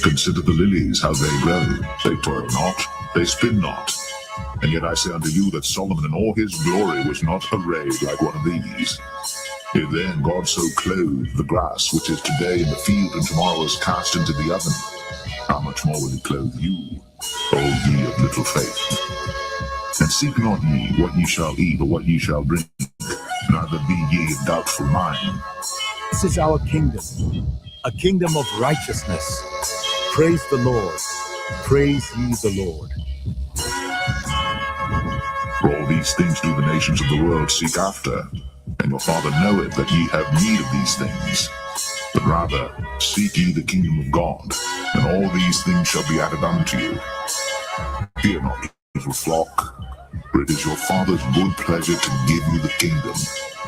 Consider the lilies, how they grow. They toil not, they spin not. And yet I say unto you that Solomon in all his glory was not arrayed like one of these. If then God so clothed the grass, which is today in the field and tomorrow is cast into the oven, how much more will he clothe you, O ye of little faith? And seek not ye what ye shall eat or what ye shall drink, neither be ye of doubtful mind. This is our kingdom, a kingdom of righteousness. Praise the Lord. Praise ye the Lord. For all these things do the nations of the world seek after, and your Father knoweth that ye have need of these things. But rather seek ye the kingdom of God, and all these things shall be added unto you. Fear not, little flock, for it is your Father's good pleasure to give you the kingdom.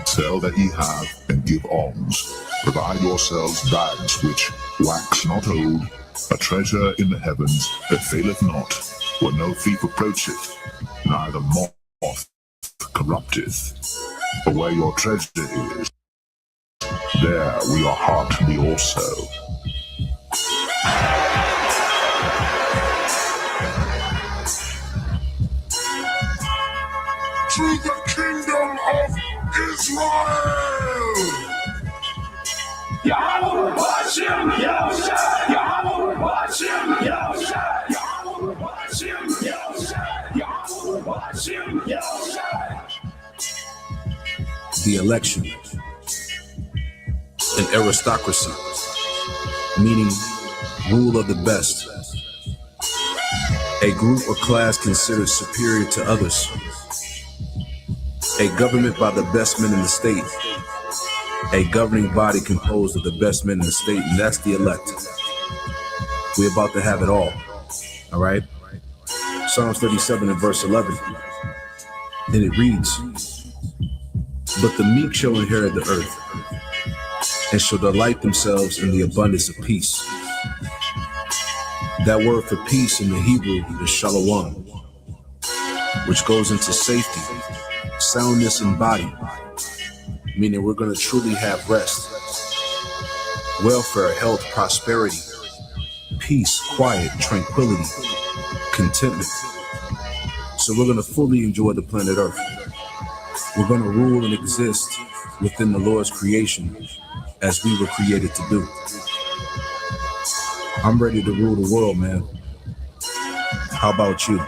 Sell that ye have, and give alms. Provide yourselves bags which wax not old, a treasure in the heavens that faileth not, where no thief approacheth, neither moth corrupteth. For where your treasure is, there will your heart be also. To the kingdom of Israel! Yahweh Hashem, Yahweh, Yahweh Hashem, Yahweh, Yahweh Hashem, Yahweh Hashem, Yahweh. The election, an aristocracy, meaning rule of the best, a group or class considered superior to others, a government by the best men in the state, a governing body composed of the best men in the state, and that's the elect. We're about to have it all right? Psalms 37 and verse 11, and it reads, "But the meek shall inherit the earth, and shall delight themselves in the abundance of peace." That word for peace in the Hebrew is shalom, which goes into safety, soundness in body, meaning we're going to truly have rest, welfare, health, prosperity, peace, quiet, tranquility, contentment. So we're going to fully enjoy the planet Earth. We're going to rule and exist within the Lord's creation as we were created to do. I'm ready to rule the world, man. How about you?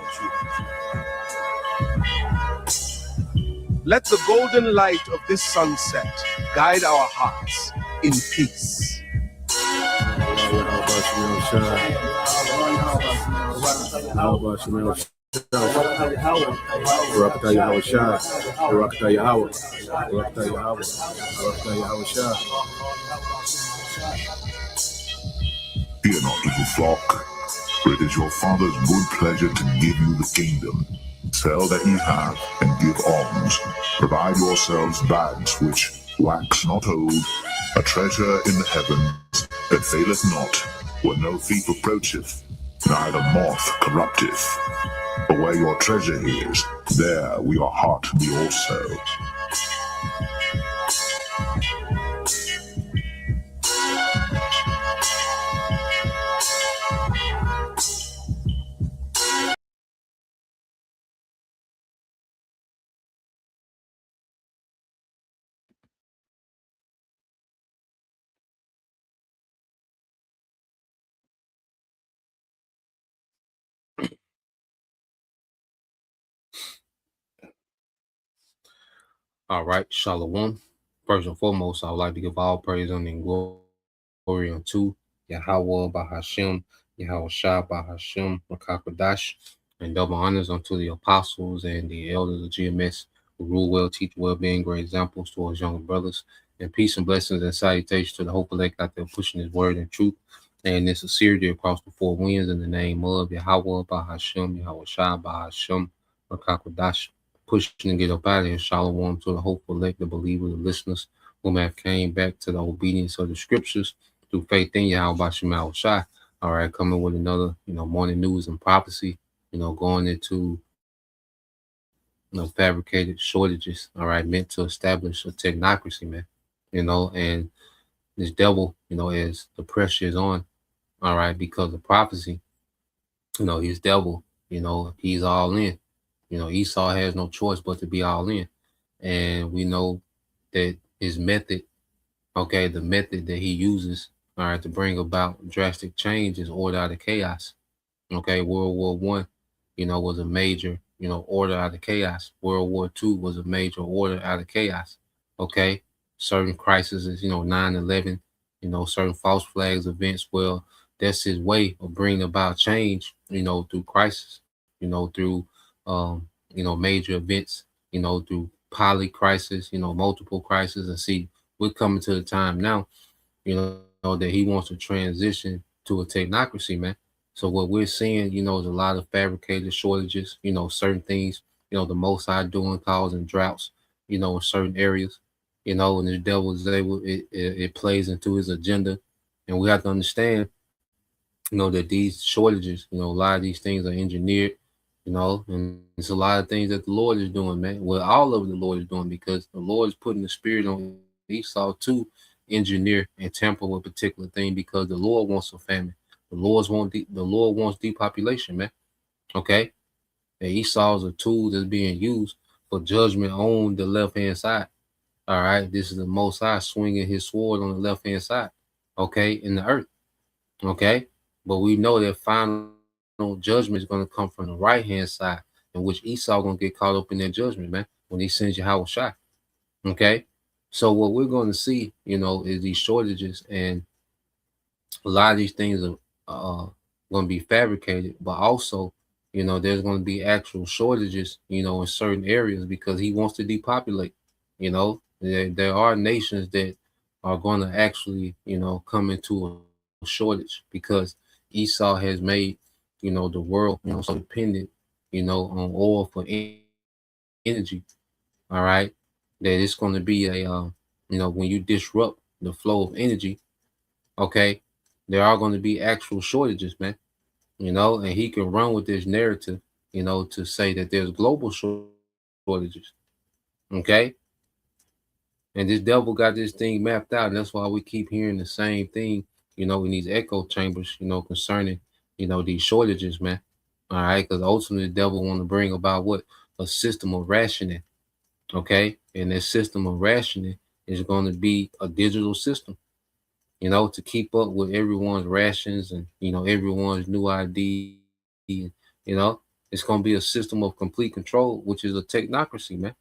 Let the golden light of this sunset guide our hearts in peace. Fear not, little flock, for it is your Father's good pleasure to give you the kingdom. Sell that ye have, and give alms. Provide yourselves bags which wax not old, a treasure in the heavens that faileth not, where no thief approacheth, neither moth corrupteth. For where your treasure is, there will your heart be also. All right, Shalom. First and foremost, I would like to give all praise and glory unto Yahweh Bahashem, Yahweh Shah Bahashem, Makakwadash, and double honors unto the apostles and the elders of GMS who rule well, teach well, being great examples to us younger brothers. And peace and blessings and salutations to the hope elect out there pushing his word and truth and in sincerity across the four winds in the name of Yahweh Bahashem, Yahweh Shah Bahashem, Makakwadash. Pushing and get up out of here. Shalom to the hopeful elect, the believers, the listeners who have came back to the obedience of the scriptures through faith in Yahweh Shema Shai. All right, coming with another, morning news and prophecy, going into, fabricated shortages, all right, meant to establish a technocracy, man, and this devil, as the pressure is on, all right, because of prophecy. He's devil, he's all in. Esau has no choice but to be all in. And we know that his method, okay, the method that he uses, all right, to bring about drastic change is order out of chaos. Okay, World War One, was a major, order out of chaos. World War Two was a major order out of chaos. Okay, certain crises, 9/11, certain false flags events. Well, that's his way of bringing about change, through crisis, through, major events, through poly crisis, multiple crises. And see, we're coming to the time now, that he wants to transition to a technocracy, man. So what we're seeing, is a lot of fabricated shortages, certain things, the most high doing causing droughts, in certain areas, and the devil is able, it plays into his agenda. And we have to understand, that these shortages, a lot of these things are engineered, and it's a lot of things that the Lord is doing, man. Well, all of the Lord is doing, because the Lord is putting the spirit on Esau to engineer and tamper with a particular thing, because the Lord wants a famine. The Lord wants depopulation, man. Okay, and Esau is a tool that's being used for judgment on the left hand side. All right, this is the Most High swinging his sword on the left hand side. Okay, in the earth. Okay, but we know that final judgment is going to come from the right hand side, in which Esau going to get caught up in that judgment, man, when he sends Yahweh Shai. Okay, so what we're going to see, is these shortages, and a lot of these things are going to be fabricated, but also, there's going to be actual shortages, in certain areas, because he wants to depopulate. There are nations that are going to actually, come into a shortage, because Esau has made, the world, so dependent, on oil for energy. All right, that it's going to be a, when you disrupt the flow of energy, okay, there are going to be actual shortages, man. And he can run with this narrative, to say that there's global shortages. Okay. And this devil got this thing mapped out. And that's why we keep hearing the same thing, in these echo chambers, concerning, these shortages, man. All right. Because ultimately the devil want to bring about what? A system of rationing. Okay. And this system of rationing is going to be a digital system, to keep up with everyone's rations and, everyone's new ID. It's going to be a system of complete control, which is a technocracy, man.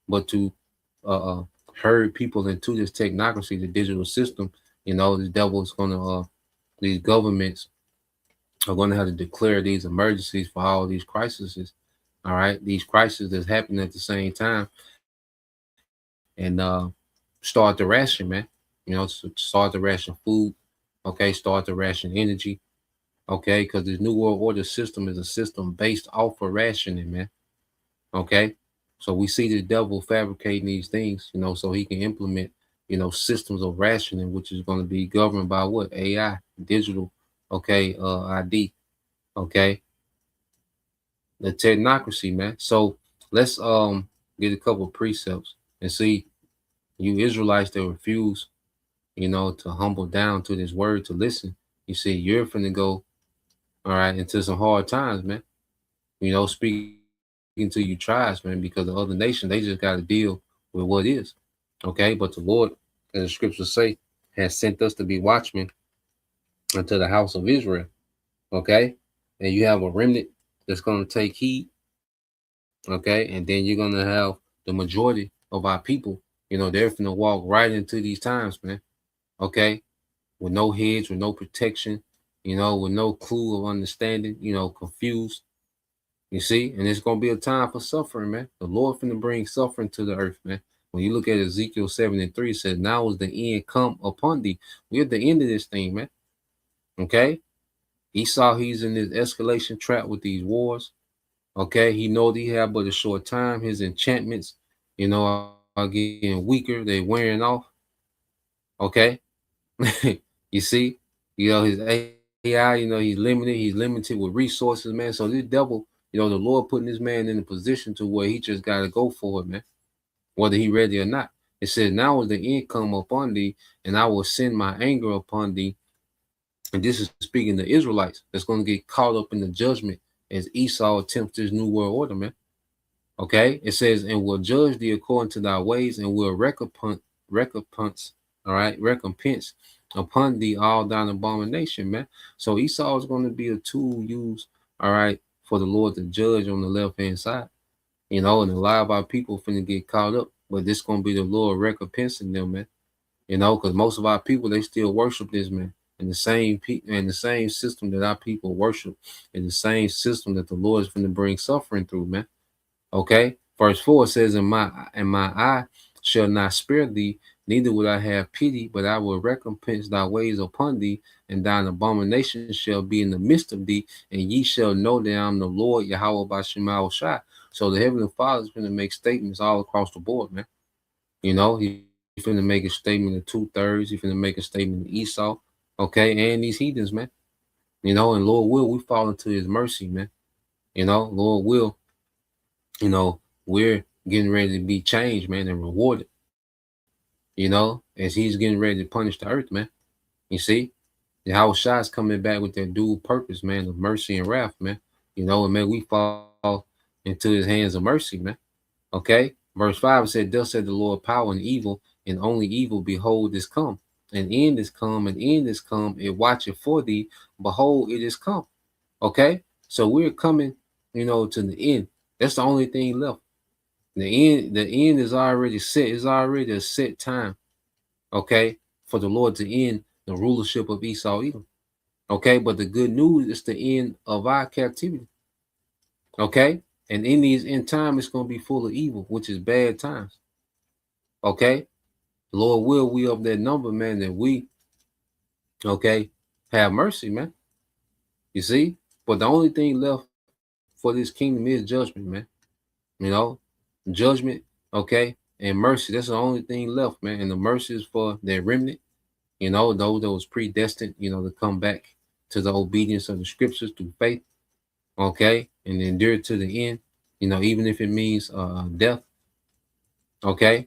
But to herd people into this technocracy, the digital system, the devil is going to, these governments are going to have to declare these emergencies for all these crises. All right, these crises that's happening at the same time, and start to ration, man. Start to ration food. Okay, start to ration energy. Okay, because this new world order system is a system based off of rationing, man. Okay, so we see the devil fabricating these things, so he can implement, systems of rationing, which is going to be governed by what? AI, digital, okay, ID, okay, the technocracy, man. So let's get a couple of precepts and see you Israelites that refuse, to humble down to this word to listen. You see, you're finna go, all right, into some hard times, man. Speaking to you tribes, man, because the other nation, they just got to deal with what is. Okay, but the Lord, as the scriptures say, has sent us to be watchmen unto the house of Israel. Okay, and you have a remnant that's going to take heed. Okay, and then you're going to have the majority of our people, they're going to walk right into these times, man. Okay, with no hedge, with no protection, with no clue of understanding, confused. You see, and it's gonna be a time for suffering, man. The Lord finna bring suffering to the earth, man. When you look at Ezekiel 7:3, it says, "Now is the end come upon thee." We're at the end of this thing, man. Okay, Esau, he's in this escalation trap with these wars. Okay, he know that he have but a short time. His enchantments, are getting weaker. They wearing off. Okay, you see, his AI, he's limited with resources, man. So this devil, the Lord putting this man in a position to where he just got to go for it, man, whether he ready or not. It says, "Now is the end come upon thee, and I will send my anger upon thee, And this is speaking to Israelites that's going to get caught up in the judgment as Esau attempts this new world order, man. Okay, it says, and will judge thee according to thy ways, and will recompense, all right, recompense upon thee all thine abomination, man. So Esau is going to be a tool used, all right, for the Lord to judge on the left hand side, and a lot of our people finna get caught up, but this gonna be the Lord recompensing them, man. Because most of our people they still worship this man, and the same system that our people worship, and the same system that the Lord is finna bring suffering through, man. Okay. Verse 4 says, and my eye shall not spare thee, neither will I have pity, but I will recompense thy ways upon thee, and thine abomination shall be in the midst of thee, and ye shall know that I am the Lord Yahweh by Shema Shai. So the Heavenly Father is going to make statements all across the board, man. He's going to make a statement of 2/3. He's going to make a statement of Esau, okay, and these heathens, man. And Lord will, we fall into his mercy, man. Lord will, we're getting ready to be changed, man, and rewarded, as he's getting ready to punish the earth, man. You see, the House Shah is coming back with their dual purpose, man, of mercy and wrath, man. And may we fall into his hands of mercy, man. Okay. Verse 5 said, thus said the Lord, power and evil, and only evil, behold, is come. And end is come, and end is come, it watcheth for thee, behold, it is come. Okay. So we're coming, to the end. That's the only thing left. The end is already set. It's already a set time, okay, for the Lord to end the rulership of Esau Edom. Okay, but the good news is the end of our captivity. Okay, and in these end time, it's going to be full of evil, which is bad times. Okay, Lord will we of that number, man, that we, okay, have mercy, man. You see, but the only thing left for this kingdom is judgment, man. Judgment, okay, and mercy. That's the only thing left, man. And the mercy is for their remnant, those that was predestined, to come back to the obedience of the scriptures through faith, okay, and endure to the end, even if it means death, okay.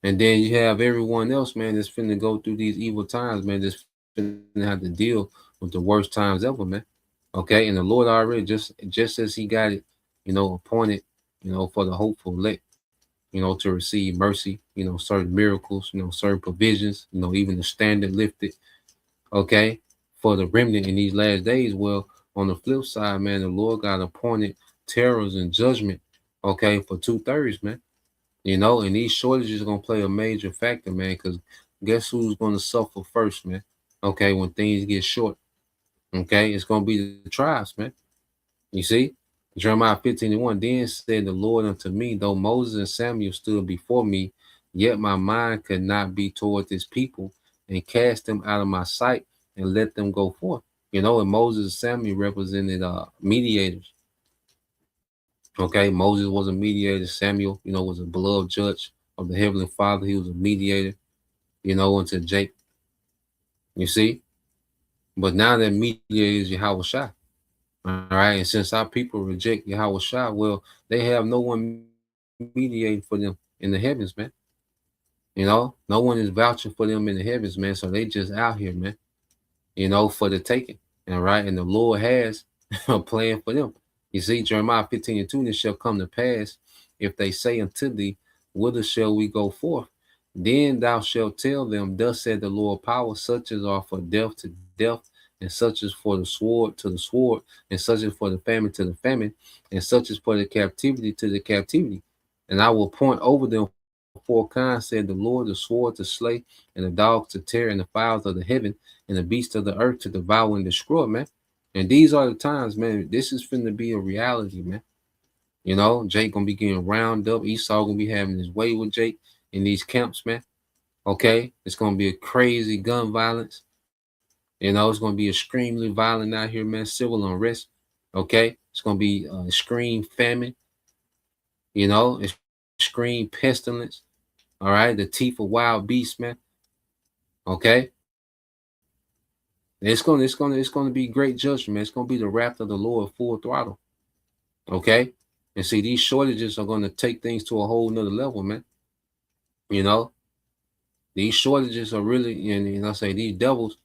And then you have everyone else, man, that's finna go through these evil times, man, that's finna have to deal with the worst times ever, man. Okay, and the Lord already just as He got it, appointed, for the hopeful elect, to receive mercy, certain miracles, certain provisions, even the standard lifted, okay, for the remnant in these last days. Well, on the flip side, man, the Lord got appointed terrors and judgment, okay, for 2/3, man. And these shortages are gonna play a major factor, man, because guess who's gonna suffer first, man? Okay, when things get short, okay, it's gonna be the tribes, man. You see, Jeremiah 15:1. Then said the Lord unto me, though Moses and Samuel stood before me, yet my mind could not be toward this people, and cast them out of my sight and let them go forth. And Moses and Samuel represented mediators. Okay, Moses was a mediator. Samuel, was a beloved judge of the Heavenly Father. He was a mediator, unto Jacob. You see, but now that mediator is Yahweh Shai. All right, and since our people reject Yahweh Shai, well, they have no one mediating for them in the heavens, man. No one is vouching for them in the heavens, man. So they just out here, man. For the taking. All right, and the Lord has a plan for them. You see, Jeremiah 15:2, and it shall come to pass, if they say unto thee, whither shall we go forth? Then thou shalt tell them, thus said the Lord power, such as are for death to death, and such as for the sword to the sword, and such as for the famine to the famine, and such as for the captivity to the captivity. And I will point over them four kinds, said the Lord, the sword to slay, and the dogs to tear, and the fowls of the heaven, and the beasts of the earth to devour and destroy, man. And these are the times, man. This is finna be a reality, man. Jake gonna be getting round up. Esau gonna be having his way with Jake in these camps, man. Okay, it's gonna be a crazy gun violence. It's gonna be extremely violent out here, man. Civil unrest. Okay, it's gonna be extreme famine. Extreme pestilence. All right, the teeth of wild beasts, man. Okay, it's gonna be great judgment, man. It's gonna be the wrath of the Lord full throttle. Okay, and see, these shortages are gonna take things to a whole nother level, man. These shortages are really, and I say these devils,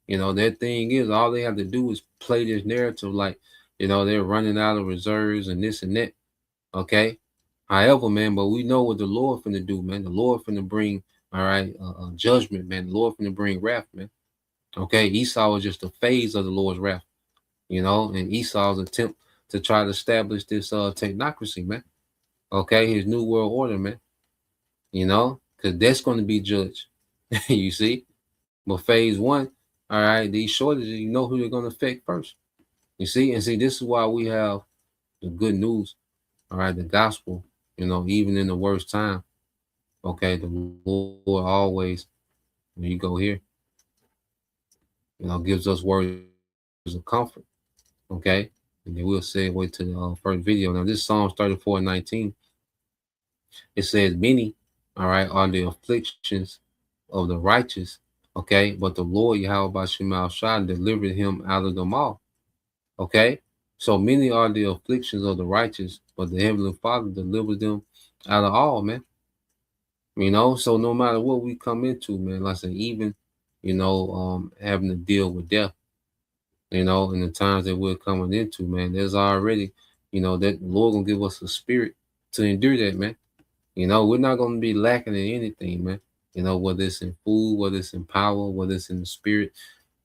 Their thing is all they have to do is play this narrative like, they're running out of reserves and this and that. Okay. However, man, but we know what the Lord finna do, man. The Lord finna bring, all right, judgment, man. The Lord finna bring wrath, man. Okay. Esau was just a phase of the Lord's wrath, and Esau's attempt to try to establish this technocracy, man. Okay. His new world order, man. Because that's going to be judged. You see? But phase one, all right, these shortages, you know who they're going to affect first. You see? And see, this is why we have the good news, all right, the gospel, even in the worst time. Okay, the Lord always, when you go here, gives us words of comfort. Okay, and then we'll segue to the first video. Now, this Psalms 34:19, it says, many, all right, are the afflictions of the righteous. Okay, but the Lord Yahweh Shemal Shah delivered him out of them all. Okay, so many are the afflictions of the righteous, but the Heavenly Father delivers them out of all, man. So no matter what we come into, man, like I said, even, having to deal with death, in the times that we're coming into, man, there's already, that the Lord gonna give us a spirit to endure that, man. We're not gonna be lacking in anything, man. Whether it's in food, whether it's in power, whether it's in the spirit,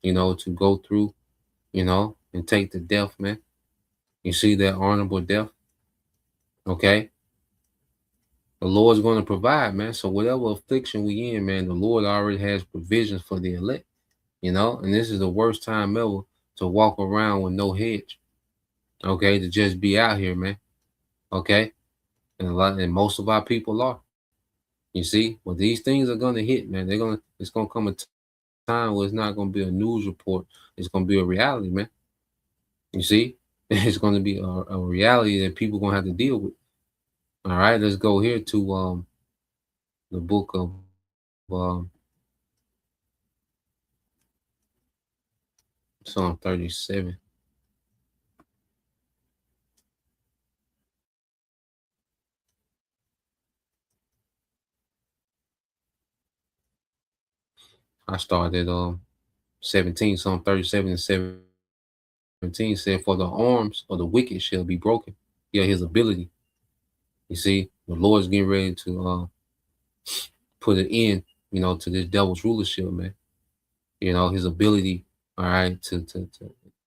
to go through, and take the death, man. You see that honorable death, okay? The Lord's going to provide, man. So whatever affliction we in, man, the Lord already has provisions for the elect, and this is the worst time ever to walk around with no hedge, okay, to just be out here, man, okay? And most of our people are, you see, but these things are going to hit, man. It's going to come a time where it's not going to be a news report. It's going to be a reality, man. You see, it's going to be a reality that people going to have to deal with. All right, let's go here to the book of Psalm 37. I started 17, Psalm 37 and 17 said, for the arms of the wicked shall be broken. Yeah, his ability. You see, the Lord's getting ready to put an end, to this devil's rulership, man. His ability, all right, to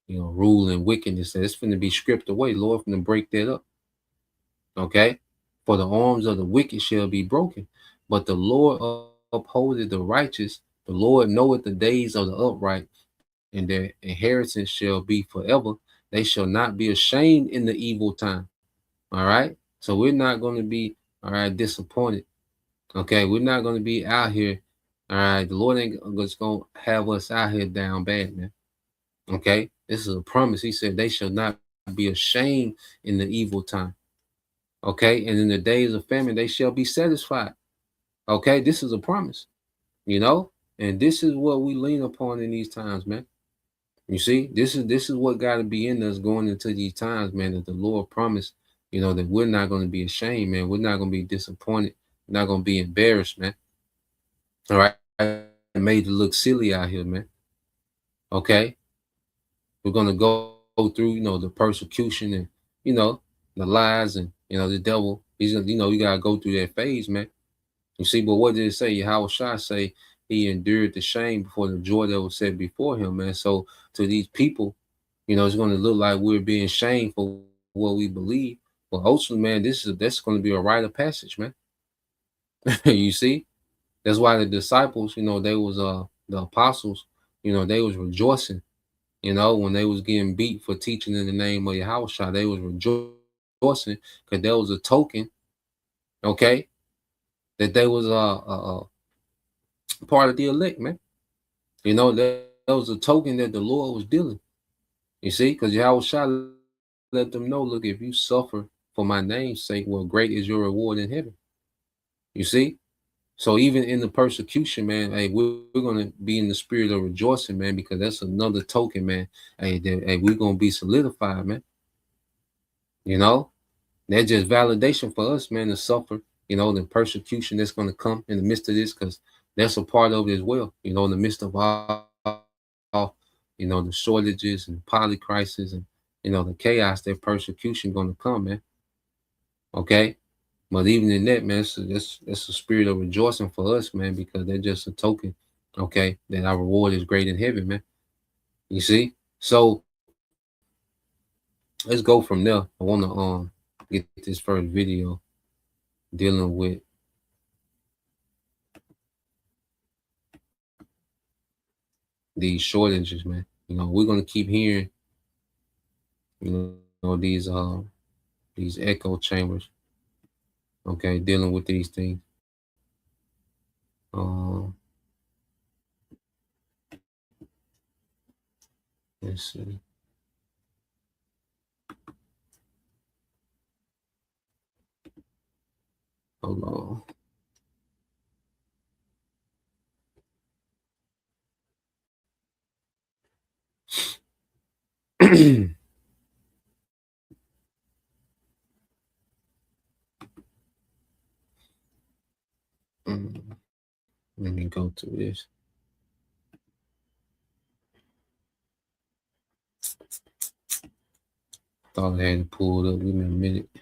rule in wickedness. It's going to be stripped away. Lord going to break that up. Okay? For the arms of the wicked shall be broken, but the Lord upholdeth the righteous. The Lord knoweth the days of the upright, and their inheritance shall be forever. They shall not be ashamed in the evil time. All right? So we're not going to be, all right, disappointed. Okay? We're not going to be out here. All right? The Lord ain't just going to have us out here down bad, man. Okay? This is a promise. He said they shall not be ashamed in the evil time. Okay? And in the days of famine, they shall be satisfied. Okay? This is a promise, and this is what we lean upon in these times, man. You see, this is what got to be in us going into these times, man, that the Lord promised, that we're not going to be ashamed, man. We're not going to be disappointed. We're not going to be embarrassed, man. All right. Made to look silly out here, man. Okay. We're going to go through, the persecution and, the lies and, the devil. He's, you got to go through that phase, man. You see, but what did it say? Yahweh Shai say he endured the shame before the joy that was set before him, man. So to these people, it's going to look like we're being shamed for what we believe. But ultimately, man, that's going to be a rite of passage, man. You see, that's why the disciples, they was the apostles, they was rejoicing, when they was getting beat for teaching in the name of Yahweh Shai, they was rejoicing because there was a token, okay, that they was part of the elect, man. That was a token that the Lord was dealing. You see, because Yahweh Shai let them know, look, if you suffer for my name's sake, well, great is your reward in heaven. You see? So even in the persecution, man, hey, we're going to be in the spirit of rejoicing, man, because that's another token, man. Hey, we're going to be solidified, man. That's just validation for us, man, to suffer, the persecution that's going to come in the midst of this, because that's a part of it as well, in the midst of all the shortages and poly crisis and the chaos, that persecution gonna come, man. Okay. But even in that, man, it's a spirit of rejoicing for us, man, because they're just a token, okay, that our reward is great in heaven, man. You see? So let's go from there. I wanna get this first video dealing with these shortages, man. We're gonna keep hearing, these echo chambers, okay, dealing with these things. Let's see. Hold on. Let me go to this. Thought I had it pulled up. Give me a minute. I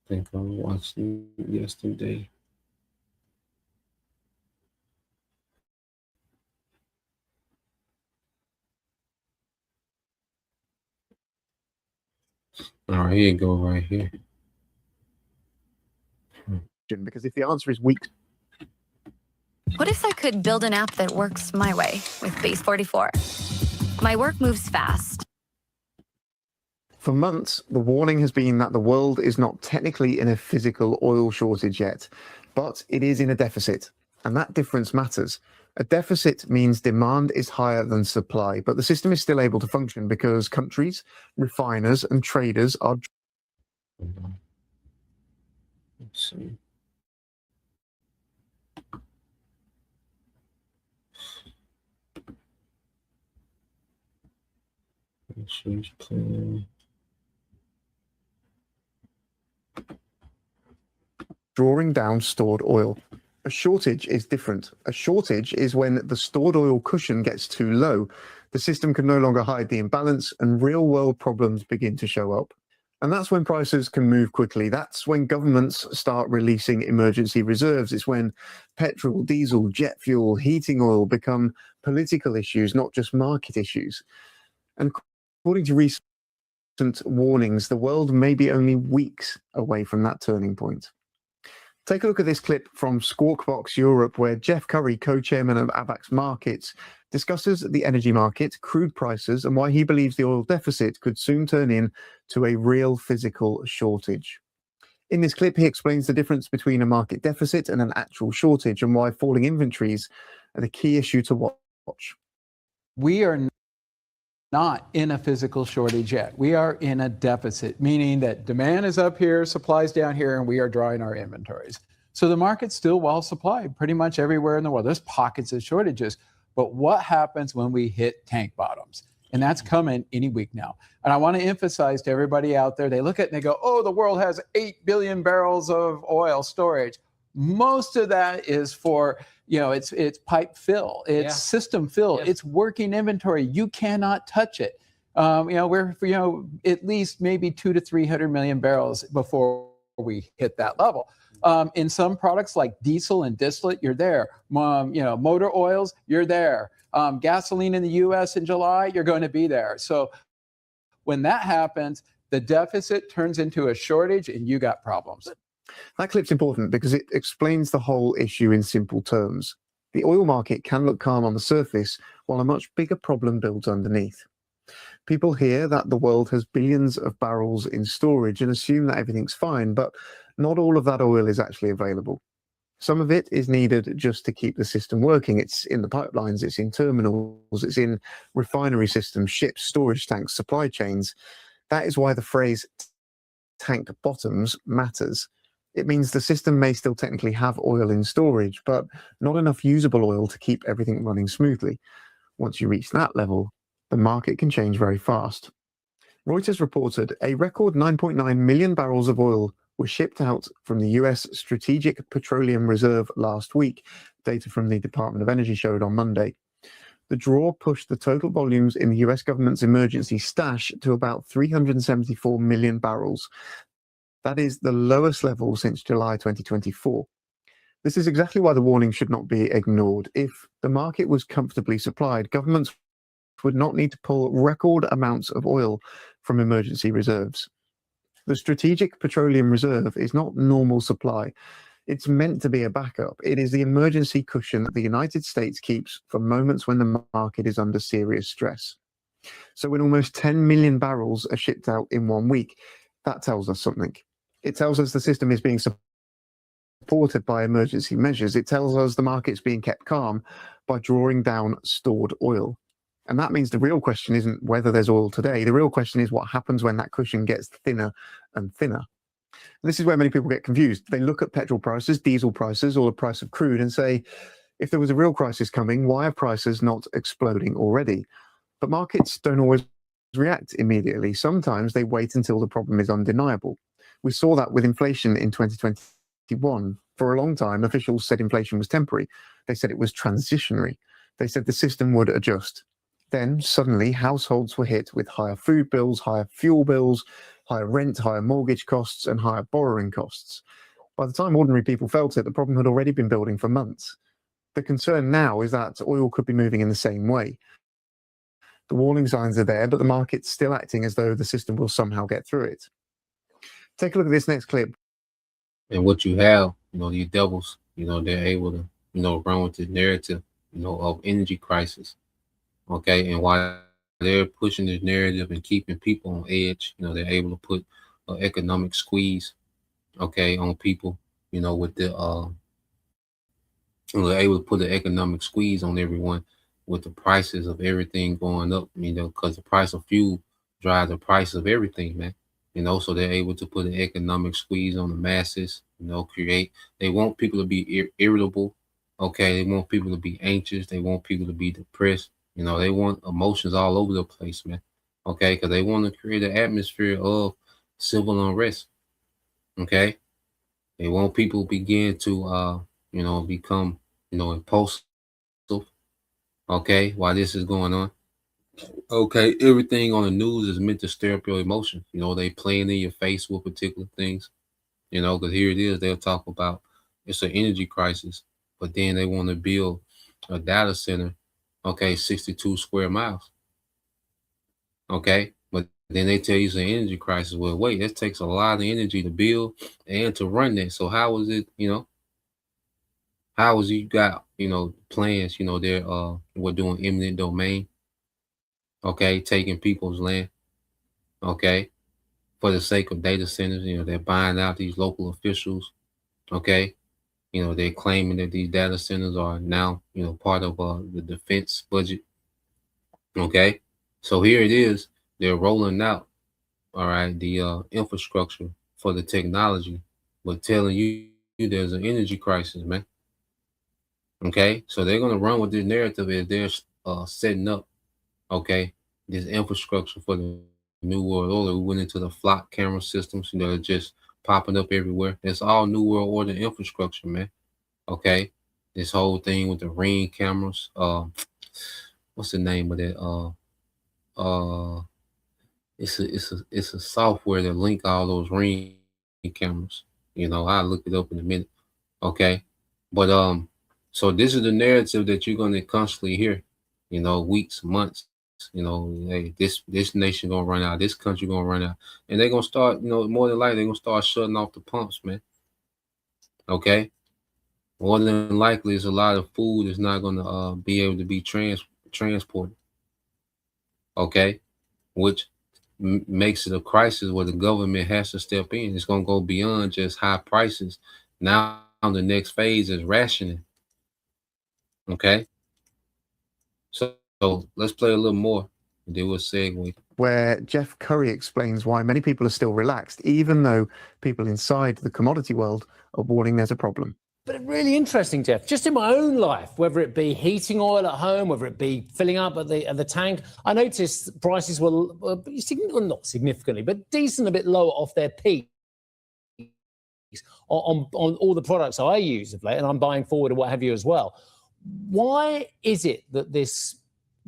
think I watched it yesterday. All right, here you go, right here. Because if the answer is weak. What if I could build an app that works my way with Base 44? My work moves fast. For months, the warning has been that the world is not technically in a physical oil shortage yet, but it is in a deficit, and that difference matters. A deficit means demand is higher than supply, but the system is still able to function because countries, refiners, and traders are. Let's see. She's playing. Drawing down stored oil. A shortage is different. A shortage is when the stored oil cushion gets too low. The system can no longer hide the imbalance and real-world problems begin to show up. And that's when prices can move quickly. That's when governments start releasing emergency reserves. It's when petrol, diesel, jet fuel, heating oil become political issues, not just market issues. And according to recent warnings, the world may be only weeks away from that turning point. Take a look at this clip from Squawkbox Europe, where Jeff Curry, co-chairman of AVAX Markets, discusses the energy market, crude prices, and why he believes the oil deficit could soon turn into a real physical shortage. In this clip, he explains the difference between a market deficit and an actual shortage, and why falling inventories are the key issue to watch. We are not in a physical shortage yet. We are in a deficit, meaning that demand is up here, supply's down here, and we are drawing our inventories. So the market's still well supplied pretty much everywhere in the world. There's pockets of shortages. But what happens when we hit tank bottoms? And that's coming any week now. And I want to emphasize to everybody out there, they look at it and they go, oh, the world has 8 billion barrels of oil storage. Most of that is for, it's pipe fill, it's system fill, it's working inventory. You cannot touch it. We're at least maybe 200 to 300 million barrels before we hit that level. In some products like diesel and distillate, you're there. Motor oils, you're there. Gasoline in the U.S. in July, you're going to be there. So when that happens, the deficit turns into a shortage, and you got problems. That clip's important because it explains the whole issue in simple terms. The oil market can look calm on the surface, while a much bigger problem builds underneath. People hear that the world has billions of barrels in storage and assume that everything's fine, but not all of that oil is actually available. Some of it is needed just to keep the system working. It's in the pipelines, it's in terminals, it's in refinery systems, ships, storage tanks, supply chains. That is why the phrase tank bottoms matters. It means the system may still technically have oil in storage, but not enough usable oil to keep everything running smoothly. Once you reach that level, the market can change very fast. Reuters reported a record 9.9 million barrels of oil were shipped out from the US Strategic Petroleum Reserve last week, data from the Department of Energy showed on Monday. The draw pushed the total volumes in the US government's emergency stash to about 374 million barrels. That is the lowest level since July 2024. This is exactly why the warning should not be ignored. If the market was comfortably supplied, governments would not need to pull record amounts of oil from emergency reserves. The Strategic Petroleum Reserve is not normal supply. It's meant to be a backup. It is the emergency cushion that the United States keeps for moments when the market is under serious stress. So when almost 10 million barrels are shipped out in 1 week, that tells us something. It tells us the system is being supported by emergency measures. It tells us the market's being kept calm by drawing down stored oil. And that means the real question isn't whether there's oil today. The real question is what happens when that cushion gets thinner and thinner. This is where many people get confused. They look at petrol prices, diesel prices, or the price of crude and say, if there was a real crisis coming, why are prices not exploding already? But markets don't always react immediately. Sometimes they wait until the problem is undeniable. We saw that with inflation in 2021. For a long time, officials said inflation was temporary. They said it was transitionary. They said the system would adjust. Then suddenly households were hit with higher food bills, higher fuel bills, higher rent, higher mortgage costs, and higher borrowing costs. By the time ordinary people felt it, the problem had already been building for months. The concern now is that oil could be moving in the same way. The warning signs are there, but the market's still acting as though the system will somehow get through it. Take a look at this next clip. And what you have, these devils, they're able to, run with the narrative, of energy crisis. Okay, and while they're pushing this narrative and keeping people on edge, they're able to put an economic squeeze, okay, on people, with the they're able to put an economic squeeze on everyone with the prices of everything going up, because the price of fuel drives the price of everything, man. So they're able to put an economic squeeze on the masses, they want people to be irritable, okay, they want people to be anxious, they want people to be depressed. They want emotions all over the place, man. Okay, because they want to create an atmosphere of civil unrest. Okay, they want people to begin to, become, impulsive. Okay, while this is going on. Okay, everything on the news is meant to stir up your emotions. They playing in your face with particular things. Because here it is, they'll talk about it's an energy crisis, but then they want to build a data center. Okay, 62 square miles. Okay, but then they tell you it's an energy crisis. Well, wait, that takes a lot of energy to build and to run that. So how is it, how is you got, plans, they're we're doing eminent domain. Okay, taking people's land. Okay, for the sake of data centers, they're buying out these local officials. Okay, they're claiming that these data centers are now, part of the defense budget. Okay, so here it is. They're rolling out, all right, the infrastructure for the technology, but telling you there's an energy crisis, man. Okay, so they're gonna run with this narrative as they're setting up, okay, this infrastructure for the new world order. We went into the flock camera systems, just popping up everywhere. That's all new world order infrastructure, man. Okay, this whole thing with the ring cameras. What's the name of that? It's a software that link all those ring cameras. I'll look it up in a minute. Okay. But so this is the narrative that you're gonna constantly hear, weeks, months, hey, this nation gonna run out, this country gonna run out. And they're gonna start, more than likely they're gonna start shutting off the pumps, man. Okay. More than likely it's a lot of food that's not gonna be able to be transported. Okay, which makes it a crisis where the government has to step in. It's going to go beyond just high prices. Now the next phase is rationing. Okay, so let's play a little more and then we'll segue. Where Jeff Curry explains why many people are still relaxed, even though people inside the commodity world are warning there's a problem. But really interesting, Jeff. Just in my own life, whether it be heating oil at home, whether it be filling up at the tank, I noticed prices were not significantly, but decent, a bit lower off their peak on all the products I use of late, and I'm buying forward and what have you as well. Why is it that this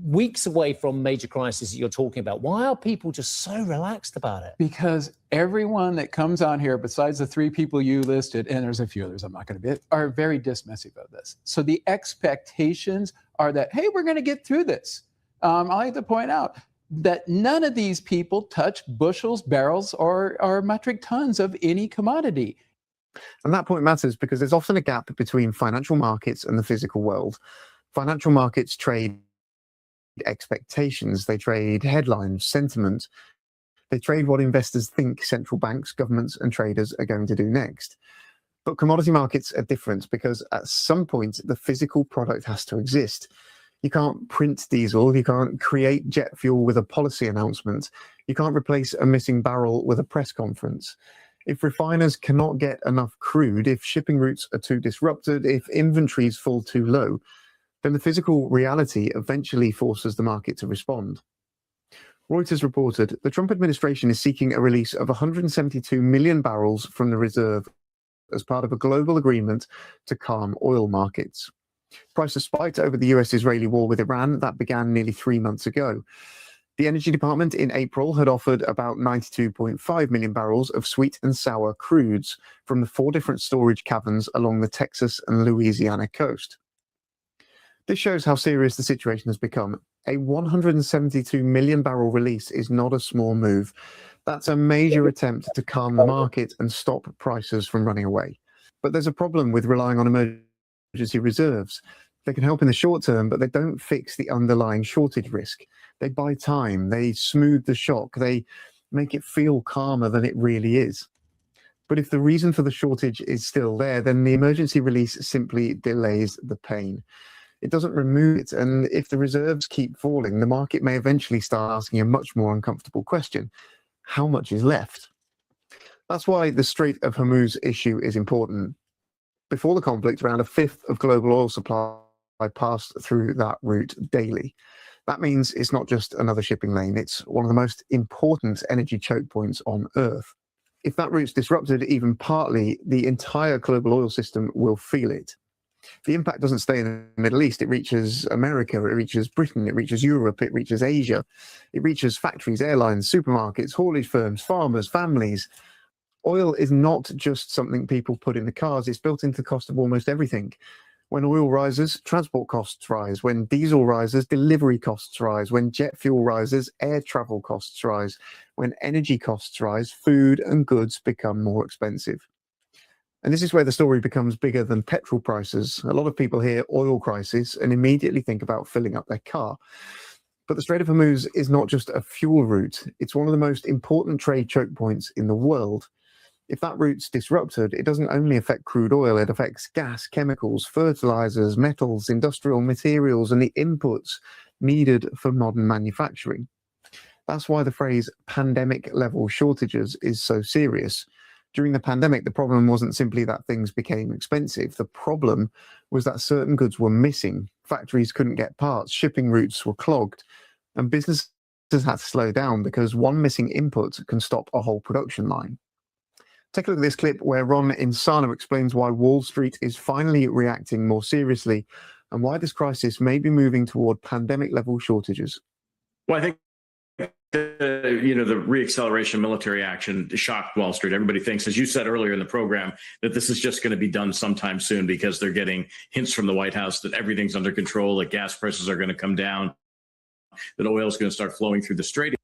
weeks away from major crisis that you're talking about, why are people just so relaxed about it? Because everyone that comes on here, besides the three people you listed, and there's a few others I'm not going to be, are very dismissive of this. So the expectations are that, hey, we're going to get through this. I like to point out that none of these people touch bushels, barrels, or metric tons of any commodity. And that point matters because there's often a gap between financial markets and the physical world. Financial markets trade expectations, they trade headlines, sentiment, they trade what investors think central banks, governments, and traders are going to do next. But commodity markets are different because at some point the physical product has to exist. You can't print diesel, you can't create jet fuel with a policy announcement, you can't replace a missing barrel with a press conference. If refiners cannot get enough crude, if shipping routes are too disrupted, if inventories fall too low, then the physical reality eventually forces the market to respond. Reuters reported the Trump administration is seeking a release of 172 million barrels from the reserve as part of a global agreement to calm oil markets. Prices spiked over the US-Israeli war with Iran that began nearly 3 months ago. The Energy Department in April had offered about 92.5 million barrels of sweet and sour crudes from the 4 different storage caverns along the Texas and Louisiana coast. This shows how serious the situation has become. A 172 million barrel release is not a small move. That's a major attempt to calm the market and stop prices from running away. But there's a problem with relying on emergency reserves. They can help in the short term, but they don't fix the underlying shortage risk. They buy time, they smooth the shock, they make it feel calmer than it really is. But if the reason for the shortage is still there, then the emergency release simply delays the pain. It doesn't remove it, and if the reserves keep falling, the market may eventually start asking a much more uncomfortable question. How much is left? That's why the Strait of Hormuz issue is important. Before the conflict, around a fifth of global oil supply passed through that route daily. That means it's not just another shipping lane, it's one of the most important energy choke points on Earth. If that route's disrupted even partly, the entire global oil system will feel it. The impact doesn't stay in the Middle East. It reaches America, it reaches Britain, it reaches Europe, it reaches Asia. It reaches factories, airlines, supermarkets, haulage firms, farmers, families. Oil is not just something people put in the cars. It's built into the cost of almost everything. When oil rises, transport costs rise. When diesel rises, delivery costs rise. When jet fuel rises, air travel costs rise. When energy costs rise, food and goods become more expensive. And this is where the story becomes bigger than petrol prices. A lot of people hear oil crisis and immediately think about filling up their car. But the Strait of Hormuz is not just a fuel route. It's one of the most important trade choke points in the world. If that route's disrupted, it doesn't only affect crude oil, it affects gas, chemicals, fertilizers, metals, industrial materials, and the inputs needed for modern manufacturing. That's why the phrase pandemic-level shortages is so serious. During the pandemic, the problem wasn't simply that things became expensive. The problem was that certain goods were missing. Factories couldn't get parts, shipping routes were clogged, and businesses had to slow down because one missing input can stop a whole production line. Take a look at this clip where Ron Insana explains why Wall Street is finally reacting more seriously and why this crisis may be moving toward pandemic-level shortages. Well, I think the reacceleration military action shocked Wall Street. Everybody thinks, as you said earlier in the program, that this is just going to be done sometime soon because they're getting hints from the White House that everything's under control, that gas prices are going to come down, that oil is going to start flowing through the strait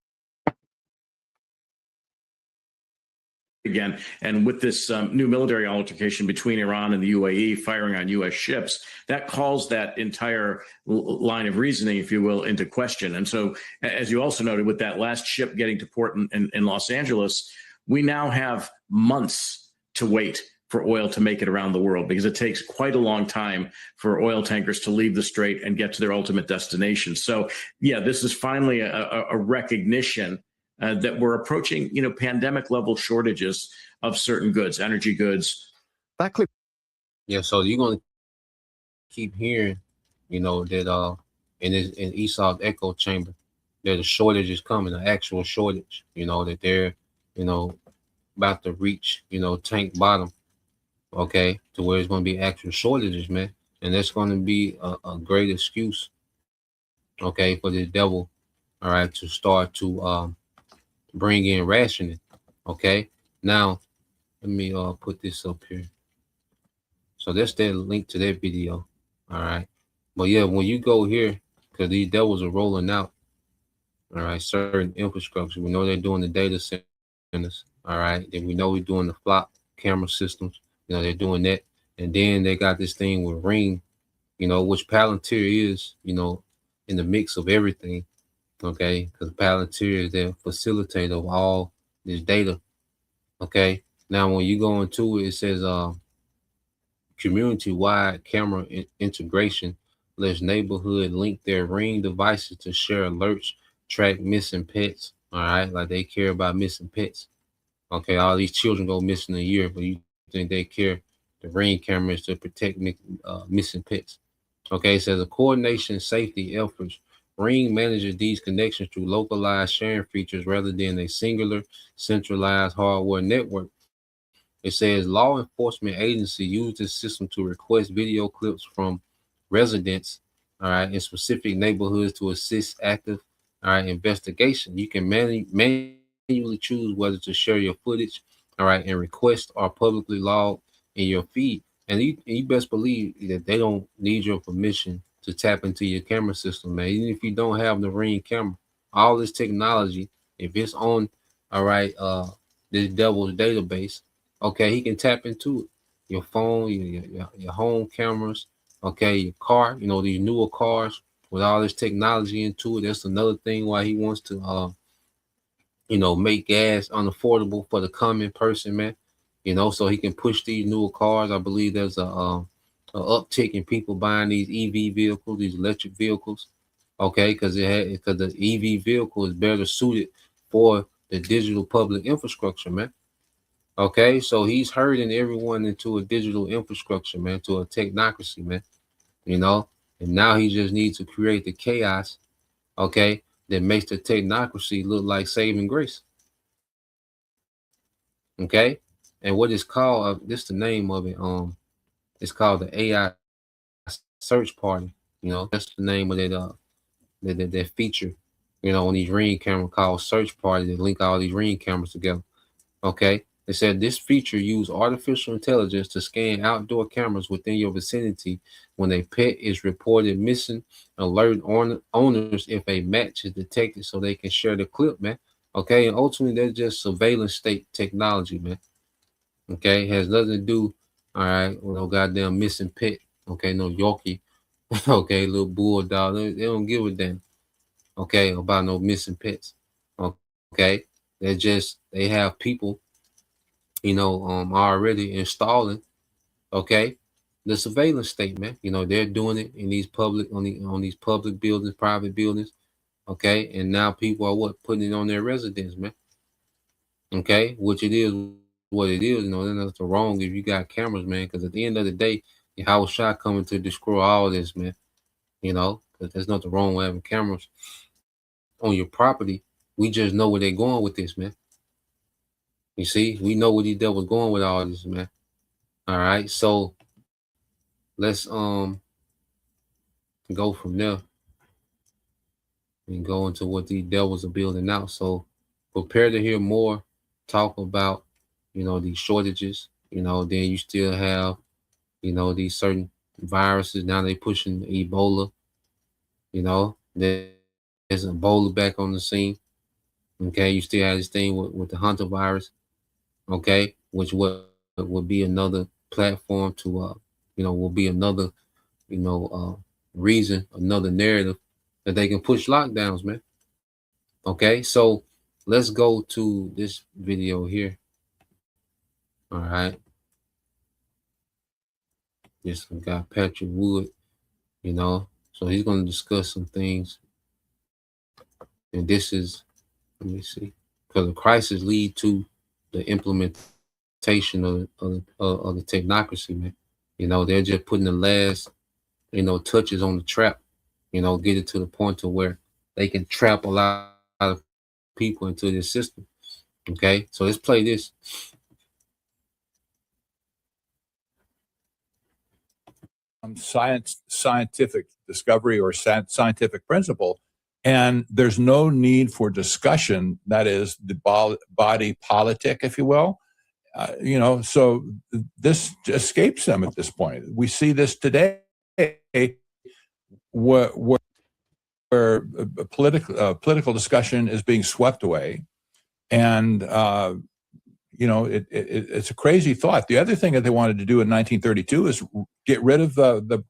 again. And with this new military altercation between Iran and the UAE firing on U.S. ships, that calls that entire line of reasoning, if you will, into question. And so, as you also noted, with that last ship getting to port in Los Angeles, we now have months to wait for oil to make it around the world because it takes quite a long time for oil tankers to leave the strait and get to their ultimate destination. So, yeah, this is finally a recognition that we're approaching, pandemic level shortages of certain goods, energy goods. That clip. Yeah, so you're gonna keep hearing, that in Esau's echo chamber, there's a shortage is coming, an actual shortage. That they're, about to reach, tank bottom. okay, to where it's going to be actual shortages, man. And that's going to be a great excuse, okay, for the devil, all right, to start to bring in rationing, okay. Now, let me put this up here. So that's that link to that video, all right. But yeah, when you go here, because these devils are rolling out, all right, certain infrastructure. We know they're doing the data centers, all right. Then we know we're doing the flop camera systems. You know, they're doing that. And then they got this thing with Ring, you know, which Palantir is, you know, in the mix of everything, okay? Because Palantir is the facilitator of all this data, okay? Now, when you go into it, it says community-wide camera integration lets neighborhood link their Ring devices to share alerts, track missing pets, all right? Like they care about missing pets, okay? All these children go missing a year, but you think they care? The Ring cameras to protect missing pets. Okay, it says a coordination safety efforts. Ring manages these connections through localized sharing features rather than a singular centralized hardware network. It says law enforcement agency use this system to request video clips from residents, all right, in specific neighborhoods to assist active, all right, investigation. You can manually choose whether to share your footage, all right, and request or publicly log in your feed. And you best believe that they don't need your permission to tap into your camera system, man. Even if you don't have the Ring camera, all this technology, if it's on, all right, this devil's database, okay, he can tap into it. Your phone, your home cameras, okay, your car, you know, these newer cars with all this technology into it. That's another thing why he wants to you know, make gas unaffordable for the common person, man. You know, so he can push these newer cars. I believe there's a uptick in people buying these EV vehicles, these electric vehicles. Okay, because the EV vehicle is better suited for the digital public infrastructure, man. Okay, so he's herding everyone into a digital infrastructure, man, to a technocracy, man. You know, and now he just needs to create the chaos, okay, that makes the technocracy look like saving grace. Okay, and what it's called, this the name of it. It's called the AI search party. You know, that's the name of that feature. You know, on these Ring camera called search party that link all these Ring cameras together. Okay, they said this feature use artificial intelligence to scan outdoor cameras within your vicinity when a pet is reported missing. Alert owners if a match is detected so they can share the clip, man. Okay, and ultimately that's just surveillance state technology, man. Okay, has nothing to do, all right, with no goddamn missing pet. Okay, no Yorkie. Okay, little bulldog. They don't give a damn. Okay, about no missing pets. Okay, they have people, you know, already installing. Okay, the surveillance state, man. You know, they're doing it in these public on these public buildings, private buildings. Okay, and now people are putting it on their residence, man. Okay, which it is what it is. You know, then that's the wrong if you got cameras, man. Because at the end of the day, your house shot coming to destroy all this, man. You know, because there's nothing wrong with having cameras on your property. We just know where they're going with this, man. You see, we know where these devils going with all this, man. All right, so let's go from there and go into what these devils are building out. So prepare to hear more talk about, you know, these shortages. You know, then you still have, you know, these certain viruses. Now they pushing Ebola. You know, there's Ebola back on the scene. Okay, you still have this thing with the Hunter virus. Okay, which would be another platform to you know, will be another, you know, reason, another narrative that they can push lockdowns, man. Okay, so let's go to this video here. All right, this guy Patrick Wood, you know, so he's going to discuss some things, and this is, let me see, because the crisis lead to the implementation of the technocracy, man. You know, they're just putting the last, you know, touches on the trap. You know, get it to the point to where they can trap a lot of people into this system. Okay, so let's play this. scientific discovery or scientific principle, and there's no need for discussion. That is the body politic, if you will. So this escapes them at this point. We see this today, where political discussion is being swept away, and it's a crazy thought. The other thing that they wanted to do in 1932 is get rid of the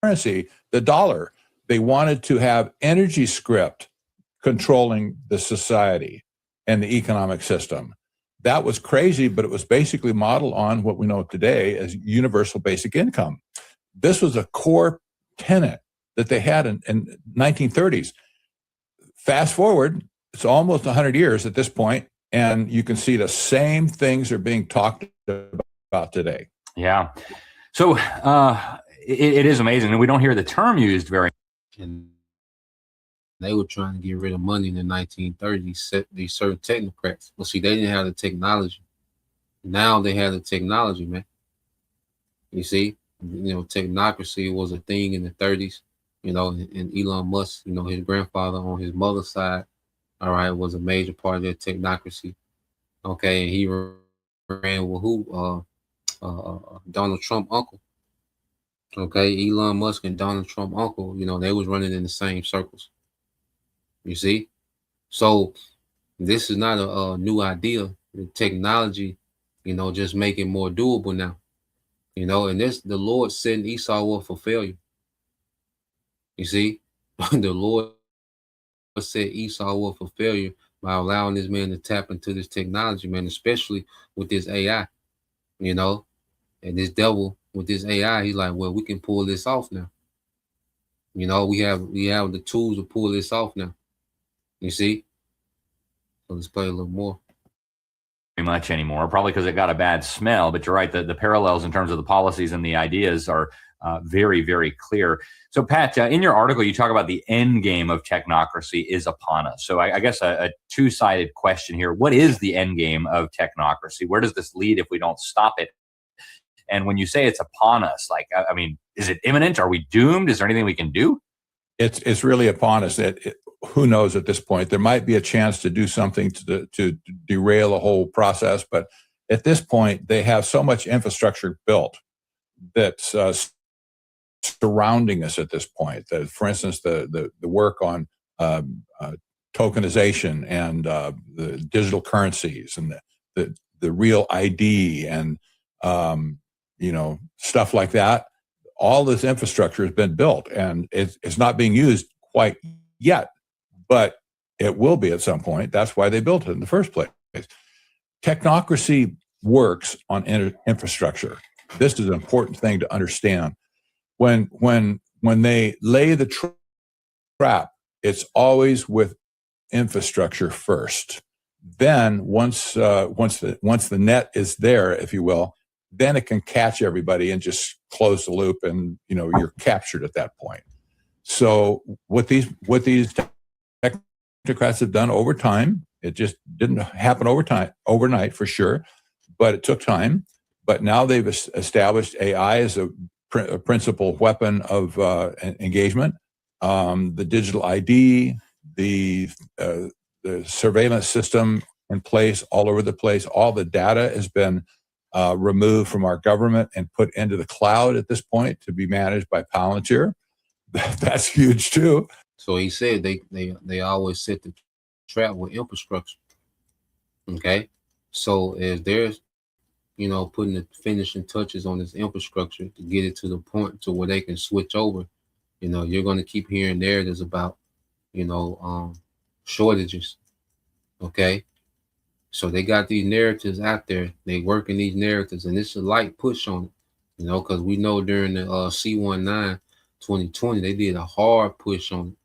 currency, the dollar. They wanted to have energy script controlling the society and the economic system. That was crazy, but it was basically modeled on what we know today as universal basic income. This was a core tenet that they had in 1930s. Fast forward, it's almost 100 years at this point, and you can see the same things are being talked about today. Yeah. So it is amazing, and we don't hear the term used very much. And they were trying to get rid of money in the 1930s, these certain technocrats. Well, see, they didn't have the technology. Now they have the technology, man. You see, technocracy was a thing in the 30s, and Elon Musk, his grandfather on his mother's side, all right, was a major part of their technocracy. Okay, and he ran with who? Donald Trump uncle. Okay, Elon Musk and Donald Trump uncle, they was running in the same circles. You see? So this is not a new idea. The technology, just make it more doable now. And this, the Lord setting Esau up for failure. You see? The Lord set Esau up for failure by allowing this man to tap into this technology, man, especially with this AI, and this devil with this AI, he's like, well, we can pull this off now. We have the tools to pull this off now. You see? So let's play a little more. Much anymore, probably because it got a bad smell. But you're right, the parallels in terms of the policies and the ideas are very, very clear. So, Pat, in your article, you talk about the end game of technocracy is upon us. So I guess a two-sided question here. What is the end game of technocracy? Where does this lead if we don't stop it? And when you say it's upon us, is it imminent? Are we doomed? Is there anything we can do? It's really upon us. Who knows at this point? There might be a chance to do something to derail the whole process, but at this point, they have so much infrastructure built that's surrounding us at this point. That, for instance, the work on tokenization and the digital currencies and the real ID and stuff like that. All this infrastructure has been built, and it's not being used quite yet, but it will be at some point. That's why they built it in the first place. Technocracy works on infrastructure. This is an important thing to understand. When they lay the trap, it's always with infrastructure first. Then once the net is there, if you will, then it can catch everybody and just close the loop, and you're captured at that point. So what these technocrats have done over time, it just didn't happen overnight for sure, but it took time. But now they've established AI as a principal weapon of engagement. The digital ID, the surveillance system in place all over the place. All the data has been removed from our government and put into the cloud at this point to be managed by Palantir. That's huge too. So he said they always set the trap with infrastructure. Okay, so as they're putting the finishing touches on this infrastructure to get it to the point to where they can switch over, you're going to keep hearing narratives about shortages. Okay, so they got these narratives out there. They working these narratives, and it's a light push on it, because we know during the C19 2020 they did a hard push on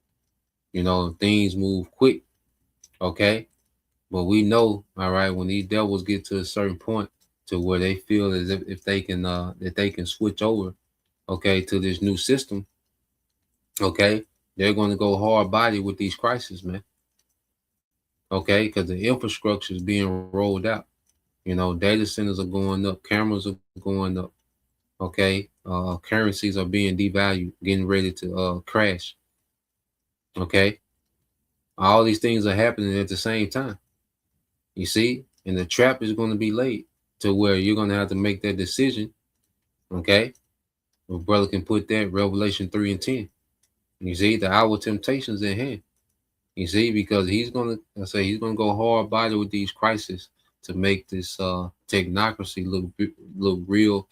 it. Things move quick. Okay, but we know, all right, when these devils get to a certain point to where they feel as if they can that they can switch over, okay, to this new system, okay, they're going to go hard body with these crises, man. Okay, because the infrastructure is being rolled out. Data centers are going up, cameras are going up. Okay, currencies are being devalued, getting ready to crash. Okay, all these things are happening at the same time. You see, and the trap is going to be laid to where you're going to have to make that decision. Okay, my brother can put that Revelation 3:10. You see, the hour of temptations in hand. You see, because he's gonna, I say, he's gonna go hard body with these crises to make this technocracy look real,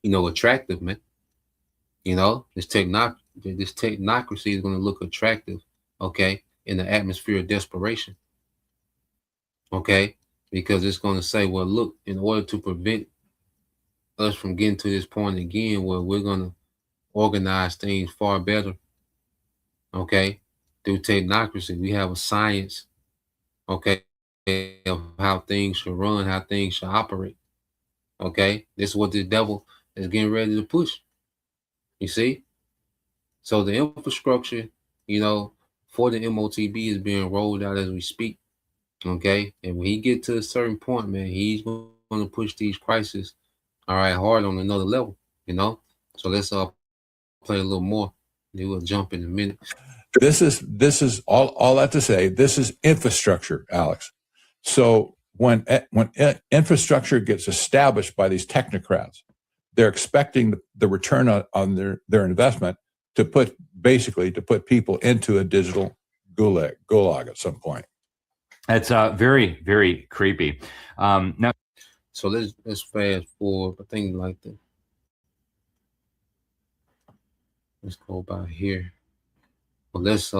attractive, man. This technocracy is gonna look attractive, okay, in the atmosphere of desperation, okay, because it's gonna say, well, look, in order to prevent us from getting to this point again, where we're gonna organize things far better, okay, through technocracy, we have a science, okay, of how things should run, how things should operate. Okay, this is what the devil is getting ready to push. You see, so the infrastructure, for the MOTB is being rolled out as we speak. Okay, and when he get to a certain point, man, he's going to push these crises, all right, hard on another level. So let's play a little more. Then we'll jump in a minute. This is all that to say. This is infrastructure, Alex. So when infrastructure gets established by these technocrats, they're expecting the return on their investment to put people into a digital gulag at some point. That's very, very creepy. Now, so let's fast forward a thing like that. Let's go by here. Well, let's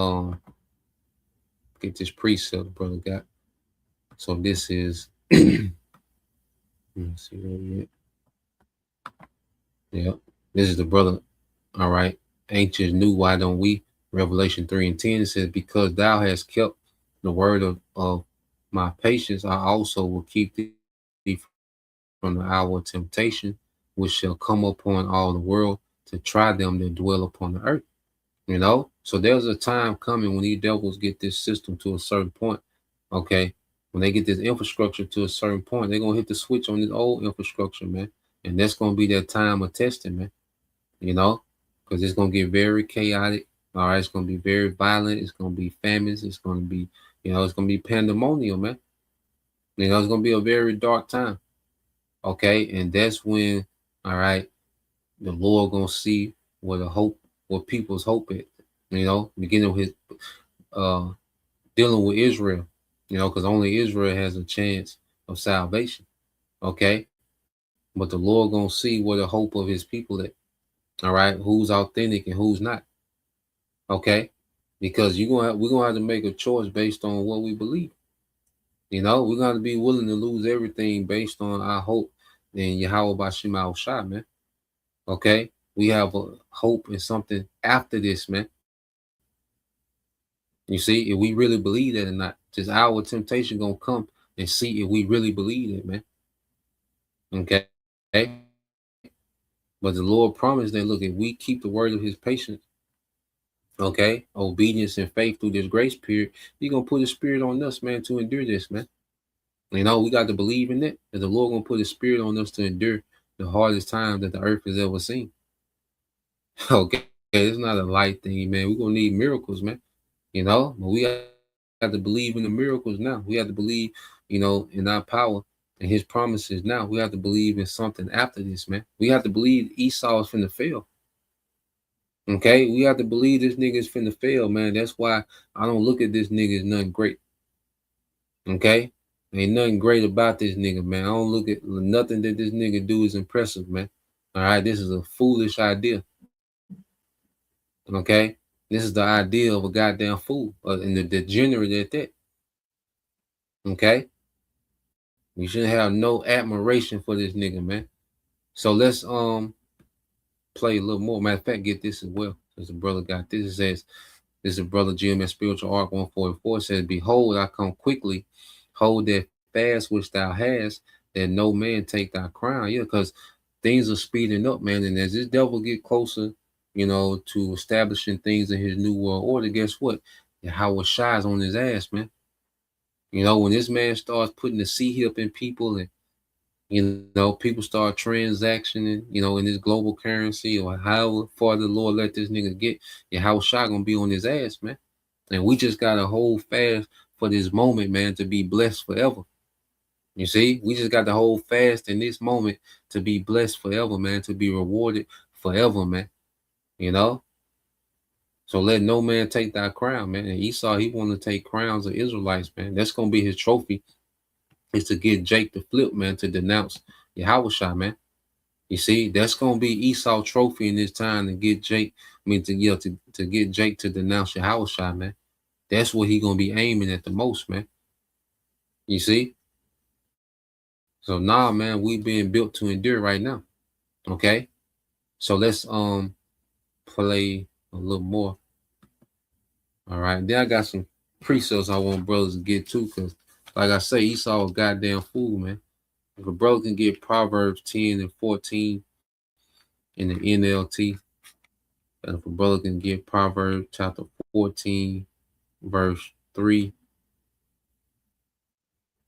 get this preset the brother got. So this is let me see that yet. Yep. This is the brother. All right. Ancients knew, why don't we? Revelation 3:10 says, because thou hast kept the word of my patience, I also will keep thee from the hour of temptation, which shall come upon all the world to try them that dwell upon the earth. So there's a time coming when these devils get this system to a certain point. Okay. When they get this infrastructure to a certain point, they're going to hit the switch on this old infrastructure, man. And that's going to be that time of testing, man. Because it's going to get very chaotic. All right. It's going to be very violent. It's going to be famines. It's going to be, it's going to be pandemonium, man. It's going to be a very dark time. Okay. And that's when, all right, the Lord going to see where people's hope is, beginning with dealing with Israel, because only Israel has a chance of salvation. Okay. But the Lord gonna see where the hope of his people at. All right, who's authentic and who's not. Okay, because we're gonna have to make a choice based on what we believe. We're gonna have to be willing to lose everything based on our hope in Yahweh Bashim Al Shah, man. Okay, we have a hope in something after this, man. You see, if we really believe that or not, just our temptation gonna come and see if we really believe it, man. Okay. But the Lord promised that, look, if we keep the word of his patience, okay, obedience and faith through this grace period, he's gonna put his spirit on us, man, to endure this, man. We got to believe in it, that the Lord gonna put his spirit on us to endure the hardest time that the earth has ever seen. Okay, it's not a light thing, man. We're gonna need miracles, man. But we have to believe in the miracles now. We have to believe, in our power and his promises now. We have to believe in something after this, man. We have to believe Esau is finna fail. Okay, we have to believe this nigga is finna fail, man. That's why I don't look at this nigga as nothing great. Okay, ain't nothing great about this nigga, man. I don't look at nothing that this nigga do is impressive, man. All right, this is a foolish idea. Okay, this is the idea of a goddamn fool and the degenerate at that. Okay, we shouldn't have no admiration for this nigga, man. So let's play a little more. Matter of fact, get this as well. As the brother got this, it says, this is brother GMS Spiritual Arc 144 says, behold, I come quickly, hold that fast which thou hast, that no man take thy crown. Yeah, because things are speeding up, man. And as this devil get closer, to establishing things in his new world order, guess what? Howard Shai's on his ass, man. When this man starts putting the C hip in people and People start transactioning, in this global currency or however far the Lord let this nigga get. How Shah gonna be on his ass, man. And we just gotta hold fast for this moment, man, to be blessed forever. You see, we just got to hold fast in this moment to be blessed forever, man, to be rewarded forever, man. So let no man take thy crown, man. And Esau, he want to take crowns of Israelites, man. That's gonna be his trophy, is to get Jake to flip, man, to denounce Yahushua, man. You see, that's gonna be Esau's trophy in this time to get Jake. To get Jake to denounce Yahushua, man. That's what he gonna be aiming at the most, man. You see. So nah, man, we being built to endure right now. Okay. So let's play a little more. All right. Then I got some precepts I want brothers to get to, because like I say, Esau a goddamn fool, man. If a brother can get Proverbs 10 and 14 in the NLT, and if a brother can get Proverbs chapter 14, verse 3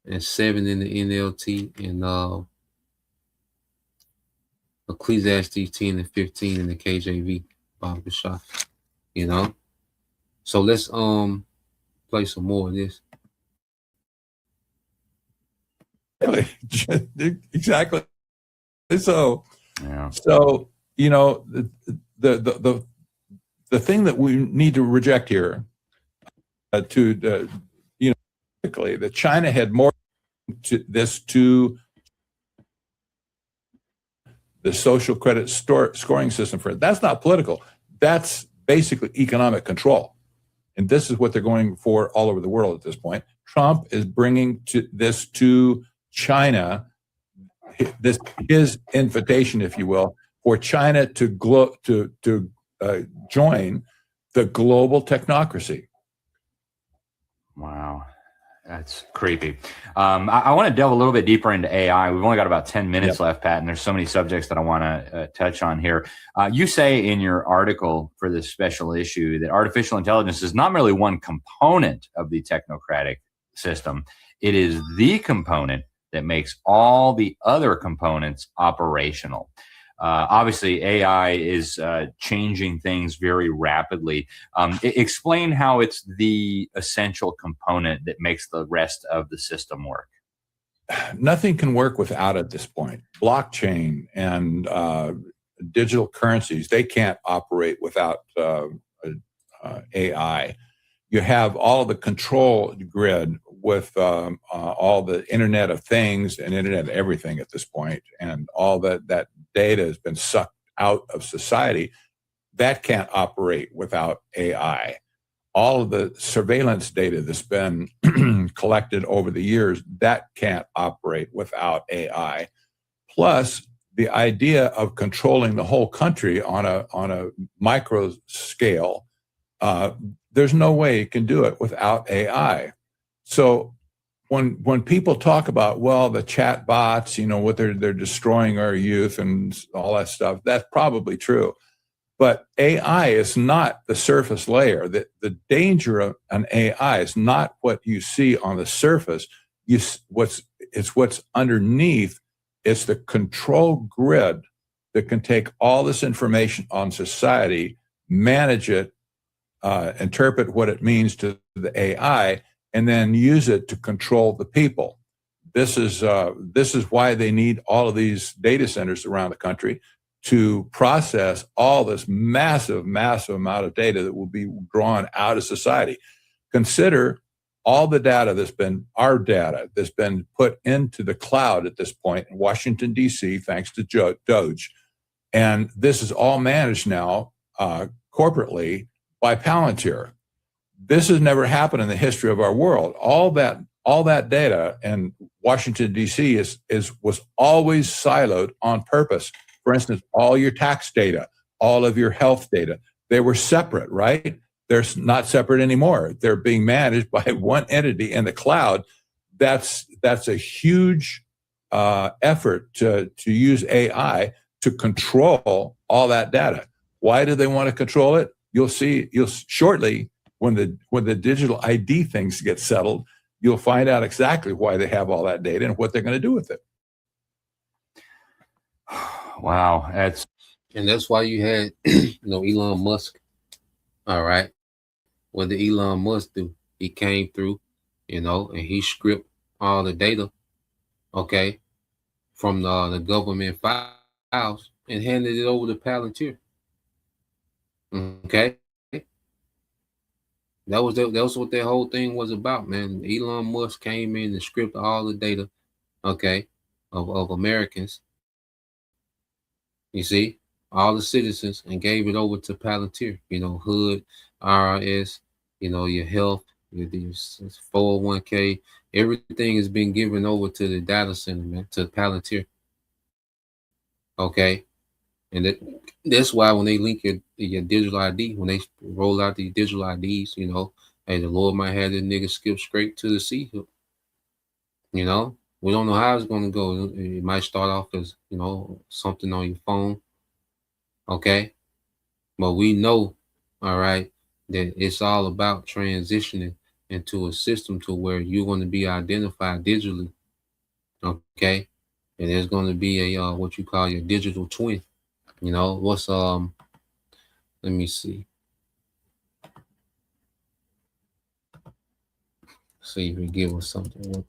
and 7 in the NLT, and Ecclesiastes 10 and 15 in the KJV, Bob Bashar, So let's play some more of this. Exactly. So, yeah. So the thing that we need to reject here, that China had more to the social credit scoring system for it. That's not political. That's basically economic control. And this is what they're going for all over the world at this point. Trump is bringing this to China, his invitation, if you will, for China to join the global technocracy. Wow. That's creepy. I want to delve a little bit deeper into AI. We've only got about 10 minutes left, Pat, and there's so many subjects that I want to touch on here. You say in your article for this special issue that artificial intelligence is not merely one component of the technocratic system. It is the component that makes all the other components operational. Obviously, AI is changing things very rapidly. Explain how it's the essential component that makes the rest of the system work. Nothing can work without it at this point. Blockchain and digital currencies, they can't operate without AI. You have all of the control grid with all the Internet of Things and Internet of Everything at this point, and all that data has been sucked out of society. That can't operate without AI. All of the surveillance data that's been collected over the years, that can't operate without AI. Plus, the idea of controlling the whole country on a micro scale, there's no way you can do it without AI. So when people talk about, well, the chat bots, what they're destroying our youth and all that stuff, that's probably true. But AI is not the surface layer. The danger of an AI is not what you see on the surface. It's what's underneath. It's the control grid that can take all this information on society, manage it, interpret what it means to the AI, and then use it to control the people. This is why they need all of these data centers around the country to process all this massive amount of data that will be drawn out of society. Consider all the data our data that's been put into the cloud at this point in Washington, D.C., thanks to Doge. And this is all managed now corporately by Palantir. This has never happened in the history of our world. All that data in Washington, D.C. was always siloed on purpose. For instance, all your tax data, all of your health data, they were separate, right? They're not separate anymore. They're being managed by one entity in the cloud. That's a huge effort to use AI to control all that data. Why do they want to control it? You'll shortly, when the digital ID things get settled, you'll find out exactly why they have all that data and what they're going to do with it. Wow, that's And that's why you had, Elon Musk. All right. What did Elon Musk do? He came through, and he stripped all the data, okay, from the government files and handed it over to Palantir. Okay. That was what that whole thing was about, man. Elon Musk came in and stripped all the data, okay, of Americans. You see, all the citizens, and gave it over to Palantir. HUD, IRS, your health, your 401k, everything has been given over to the data center, man, to Palantir. Okay, and that's why when they link your digital ID, when they roll out these digital IDs, hey, the Lord might have this nigga skip straight to the sea hook. We don't know how it's going to go. It might start off as something on your phone, okay, but we know, all right, that it's all about transitioning into a system to where you're going to be identified digitally, okay, and there's going to be a what you call your digital twin. What's let me see. See if we give us something.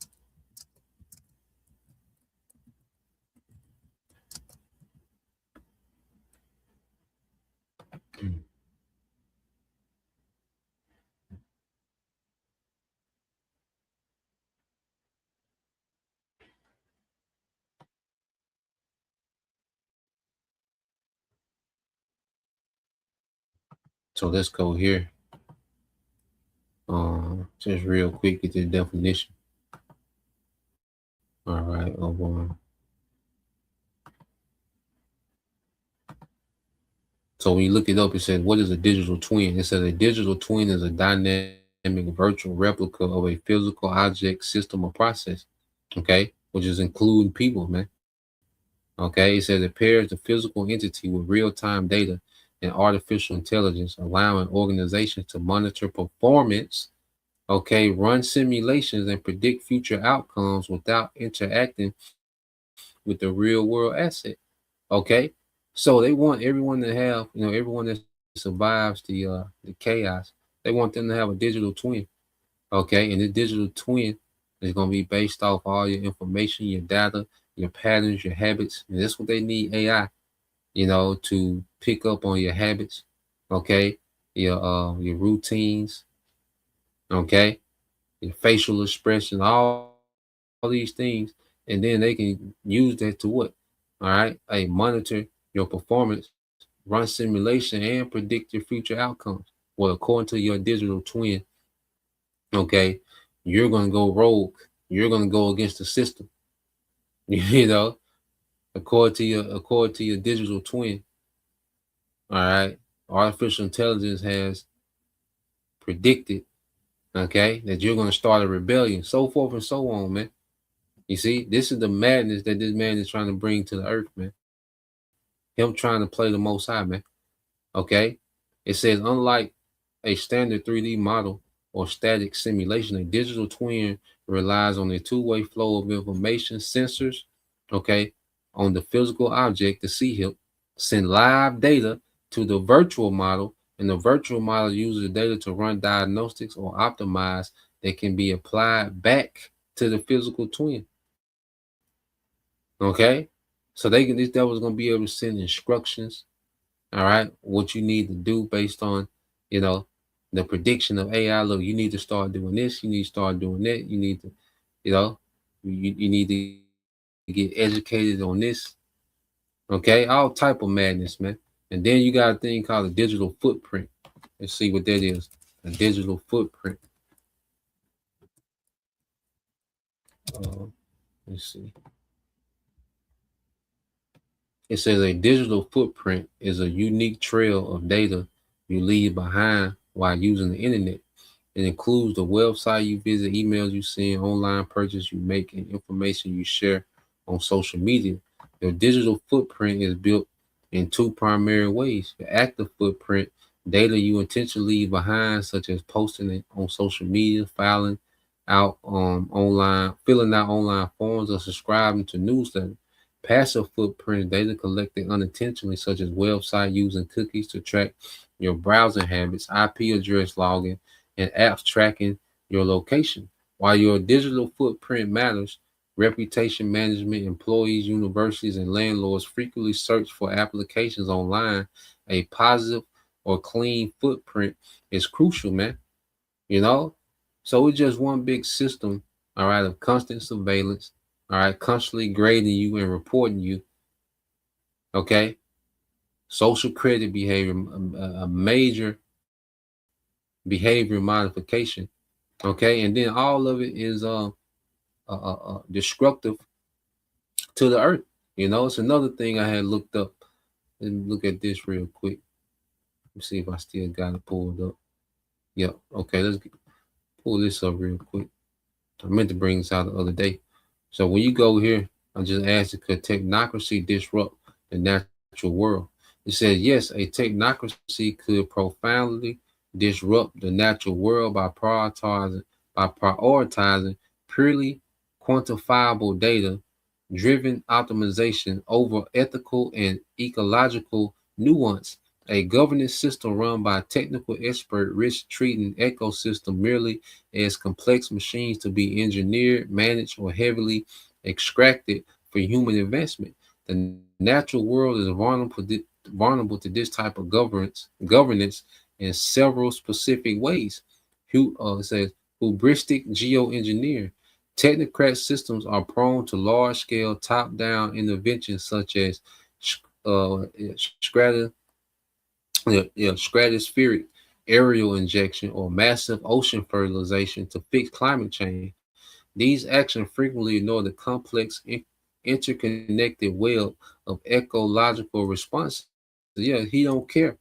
So let's go here. Just real quick, get the definition. All right, so when you look it up, it says, what is a digital twin? It says a digital twin is a dynamic virtual replica of a physical object, system, or process, okay, which is including people, man. Okay, it says it pairs the physical entity with real-time data and artificial intelligence, allowing organizations to monitor performance, okay, run simulations, and predict future outcomes without interacting with the real world asset. Okay, so they want everyone to have, everyone that survives the chaos, they want them to have a digital twin. Okay, and the digital twin is going to be based off all your information, your data, your patterns, your habits, and that's what they need AI, to pick up on your habits, okay, your routines, okay, your facial expression, all these things, and then they can use that to what? All right, monitor your performance, run simulation, and predict your future outcomes. Well, according to your digital twin, okay, you're gonna go rogue. You're gonna go against the system. According to your digital twin. All right, artificial intelligence has predicted, okay, that you're gonna start a rebellion, so forth and so on, man. You see, this is the madness that this man is trying to bring to the earth, man. Him trying to play the Most High, man. Okay, it says unlike a standard 3D model or static simulation, a digital twin relies on a two-way flow of information. Sensors, okay, on the physical object, the C-HIP, send live data to the virtual model, and the virtual model uses the data to run diagnostics or optimize that can be applied back to the physical twin. Okay, so this devil's gonna be able to send instructions. All right, what you need to do based on, the prediction of AI. Look, you need to start doing this. You need to start doing that. You need to, you need to get educated on this. Okay, all type of madness, man. And then you got a thing called a digital footprint. Let's see what that is. A digital footprint. Let's see. It says a digital footprint is a unique trail of data you leave behind while using the internet. It includes the website you visit, emails you send, online purchases you make, and information you share on social media. Your digital footprint is built in two primary ways. Your active footprint, data you intentionally leave behind, such as posting it on social media, filing out online, filling out online forms, or subscribing to newsletters. Passive footprint, data collected unintentionally, such as website using cookies to track your browsing habits, IP address logging, and apps tracking your location. While your digital footprint matters, reputation management, employees, universities, and landlords frequently search for applications online. A positive or clean footprint is crucial, man. You know? So it's just one big system, all right, of constant surveillance, all right, constantly grading you and reporting you, okay? Social credit behavior, a major behavior modification, okay? And then all of it is destructive to the earth. You know, it's another thing I had looked up. Let me look at this real quick. Let me see if I still got it pulled up. Yep. Okay, pull this up real quick. I meant to bring this out the other day. So when you go here, I just asked, could technocracy disrupt the natural world? It says yes, a technocracy could profoundly disrupt the natural world by prioritizing purely quantifiable data driven optimization over ethical and ecological nuance. A governance system run by technical expert risk treating ecosystem merely as complex machines to be engineered, managed, or heavily extracted for human investment. The natural world is vulnerable to this type of governance in several specific ways. It says hubristic geoengineer. Technocrat systems are prone to large-scale top-down interventions such as uh, stratospheric aerial injection or massive ocean fertilization to fix climate change. These actions frequently ignore the complex, interconnected web of ecological responses. Yeah, he don't care.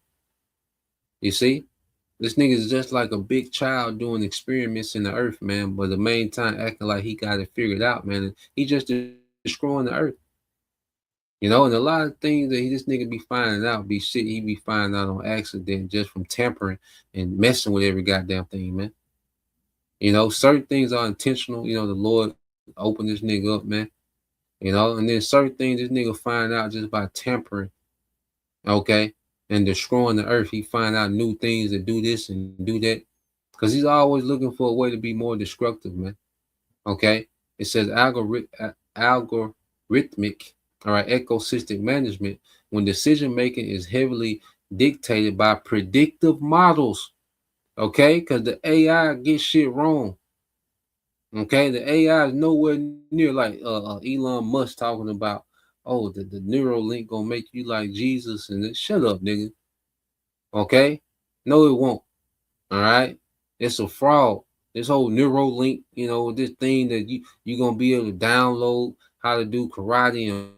You see, this nigga is just like a big child doing experiments in the earth, man. But the main time acting like he got it figured out, man. And he just destroying the earth. You know, and a lot of things that this nigga be finding out be shit he be finding out on accident just from tampering and messing with every goddamn thing, man. You know, certain things are intentional. You know, the Lord opened this nigga up, man. You know, and then certain things this nigga find out just by tampering, okay, and destroying the earth. He find out new things to do this and do that. Because he's always looking for a way to be more destructive, man. Okay. It says algorithmic, all right, ecosystem management, when decision making is heavily dictated by predictive models. Okay, because the AI gets shit wrong. Okay, the AI is nowhere near like Elon Musk talking about, oh, the neural link gonna make you like Jesus and shut up, nigga. Okay, no, it won't. All right, it's a fraud. This whole Neuralink, you know, this thing that you gonna be able to download how to do karate and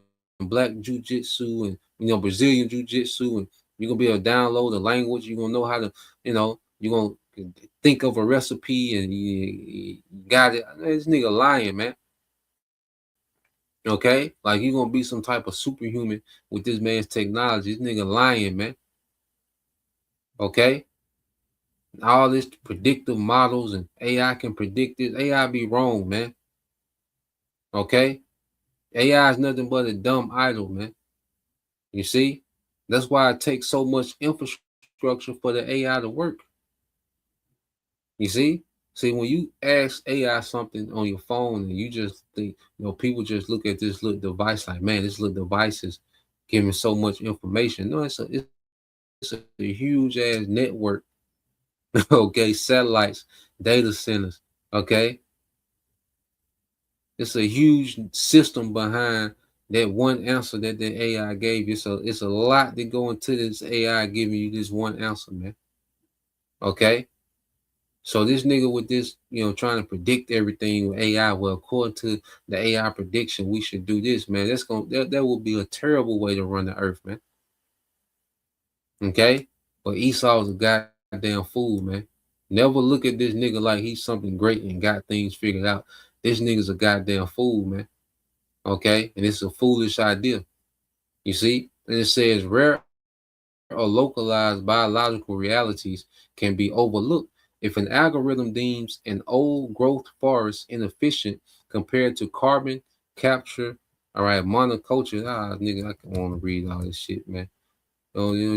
black jujitsu and Brazilian jujitsu, and you're gonna be able to download the language. You're gonna know how to, you're gonna think of a recipe and you got it. This nigga lying, man. Okay, like you're gonna be some type of superhuman with this man's technology. This nigga lying, man. Okay. All this predictive models and AI can predict this. AI be wrong, man. Okay? AI is nothing but a dumb idol, man. You see? That's why it takes so much infrastructure for the AI to work. You see? See, when you ask AI something on your phone and you just think, people just look at this little device like, man, this little device is giving so much information. No, it's a huge ass network. Okay, satellites, data centers. Okay, it's a huge system behind that one answer that the AI gave you. So it's a lot that go into this AI giving you this one answer, man. Okay, so this nigga with this, trying to predict everything with AI. Well, according to the AI prediction, we should do this, man. That will be a terrible way to run the earth, man. Okay, but Esau's a goddamn fool, man. Never look at this nigga like he's something great and got things figured out. This nigga's a goddamn fool, man. Okay, and it's a foolish idea. You see, and it says rare or localized biological realities can be overlooked if an algorithm deems an old growth forest inefficient compared to carbon capture All right, monoculture. Nigga, I don't want to read all this shit, man.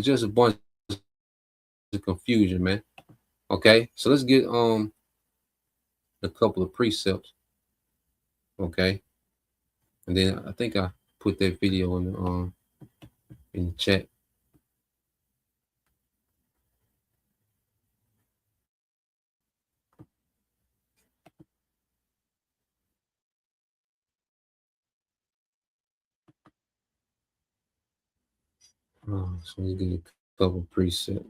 Just a bunch of confusion, man. Okay, so let's get a couple of precepts. Okay, and then I think I put that video in the chat. So we get a couple of precepts.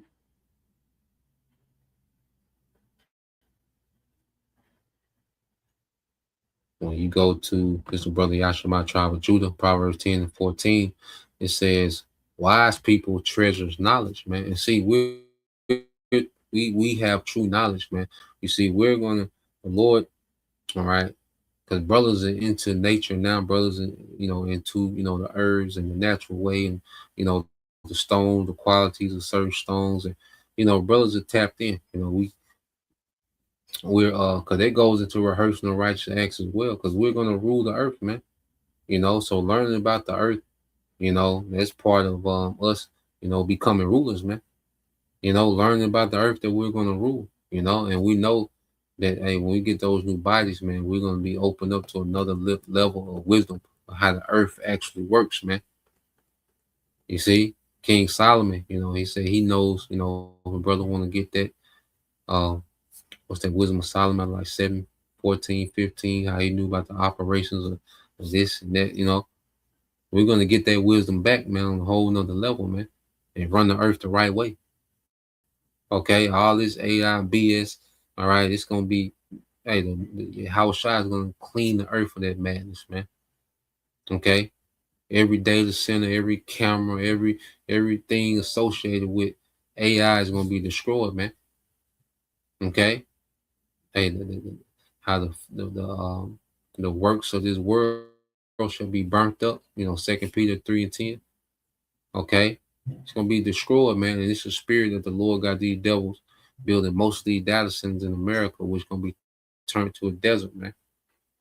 When you go to this brother Yashima tribe of Judah, Proverbs 10 and 14, it says, wise people treasures knowledge, man. And see, we have true knowledge, man. You see, the Lord, all right, because brothers are into nature now, brothers are, into, the herbs and the natural way, and, the stones, the qualities of certain stones, and, brothers are tapped in, we're because it goes into rehearsing the righteous acts as well, because we're going to rule the earth, man. So learning about the earth, that's part of us, becoming rulers, man. Learning about the earth that we're going to rule, and we know that, hey, when we get those new bodies, man, we're going to be opened up to another level of wisdom of how the earth actually works, man. You see, King Solomon, he said he knows, if a brother want to get that, what's that, Wisdom of Solomon, like 7, 14, 15, how he knew about the operations of this and that, we're going to get that wisdom back, man, on a whole nother level, man, and run the earth the right way. Okay, all this AI BS, all right, it's going to be, hey, the House Shah is going to clean the earth of that madness, man. Okay, every data center, every camera, everything associated with AI is going to be destroyed, man. Okay, hey, how the works of this world shall be burnt up. 2 Peter 3 and 10. Okay, it's gonna be destroyed, man. And it's the spirit that the Lord got these devils building most of these data centers in America, which gonna be turned to a desert, man.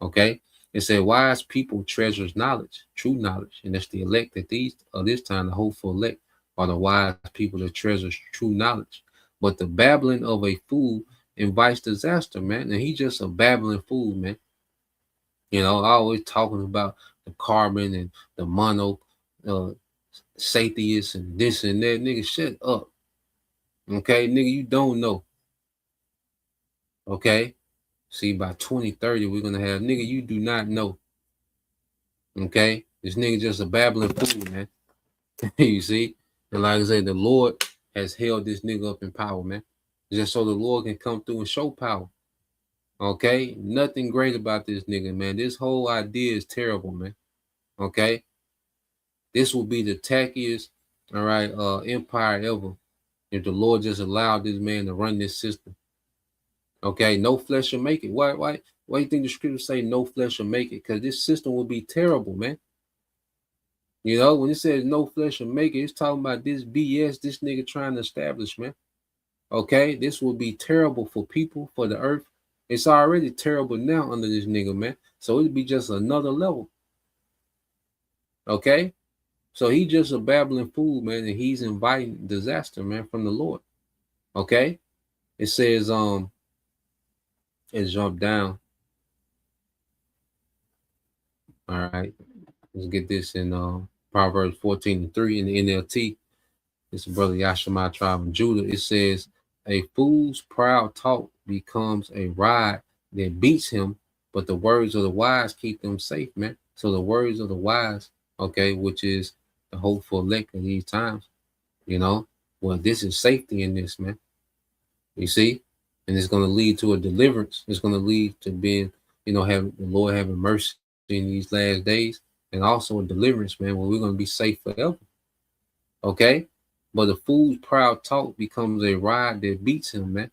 Okay, it said wise people treasures knowledge, true knowledge, and that's the elect. At this time, the hopeful elect are the wise people that treasures true knowledge. But the babbling of a fool invites disaster, man. And he's just a babbling fool, man. Always talking about the carbon and the mono Satheists and this and that. Nigga, shut up. Okay, nigga, you don't know. Okay, see, by 2030, we're gonna have, nigga, you do not know. Okay, this nigga just a babbling fool, man. You see, and like I said, the Lord has held this nigga up in power, man, just so the Lord can come through and show power. Okay, nothing great about this nigga, man. This whole idea is terrible, man. Okay, this will be the tackiest, all right, empire ever if the Lord just allowed this man to run this system. Okay, no flesh will make it. Why do you think the scriptures say no flesh will make it? Because this system will be terrible, man. When it says no flesh will make it, it's talking about this BS this nigga trying to establish, man. Okay, this will be terrible for people, for the earth. It's already terrible now under this nigga, man. So it'd be just another level. Okay, so he just a babbling fool, man, and he's inviting disaster, man, from the Lord. Okay, it says let's jump down. All right, let's get this in Proverbs 14 and 3 in the NLT. It's brother Yashima tribe of Judah. It says, a fool's proud talk becomes a rod that beats him, but the words of the wise keep them safe, man. So the words of the wise, okay, which is the hopeful elect of these times, well, this is safety in this, man. You see? And it's going to lead to a deliverance. It's going to lead to being, having the Lord having mercy in these last days, and also a deliverance, man, where we're going to be safe forever. Okay? But the fool's proud talk becomes a rod that beats him, man.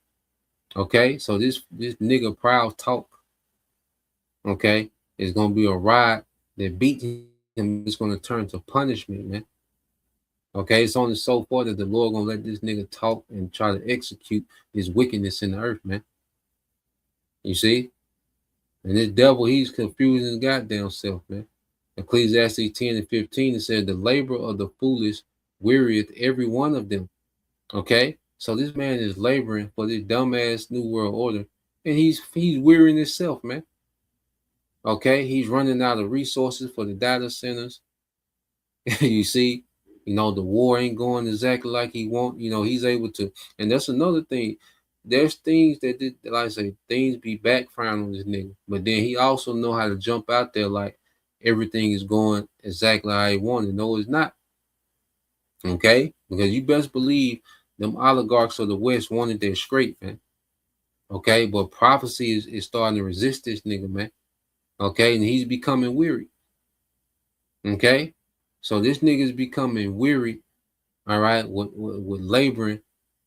Okay? So this nigga proud talk, okay, is going to be a rod that beats him. It's going to turn to punishment, man. Okay? It's only so far that the Lord going to let this nigga talk and try to execute his wickedness in the earth, man. You see? And this devil, he's confusing his goddamn self, man. Ecclesiastes 10 and 15, it said, the labor of the foolish wearieth every one of them. Okay? So this man is laboring for this dumbass New World Order, and he's wearying himself, man. Okay? He's running out of resources for the data centers. You see, the war ain't going exactly like he want. He's able to, and that's another thing. There's things that did, like I say, things be backfiring on this nigga. But then he also know how to jump out there like everything is going exactly how he wanted. No, it's not. Okay? Because you best believe them oligarchs of the West wanted their scrape, man. Okay, but prophecy is starting to resist this nigga, man. Okay, and he's becoming weary. Okay, so this nigga's becoming weary. All right, with laboring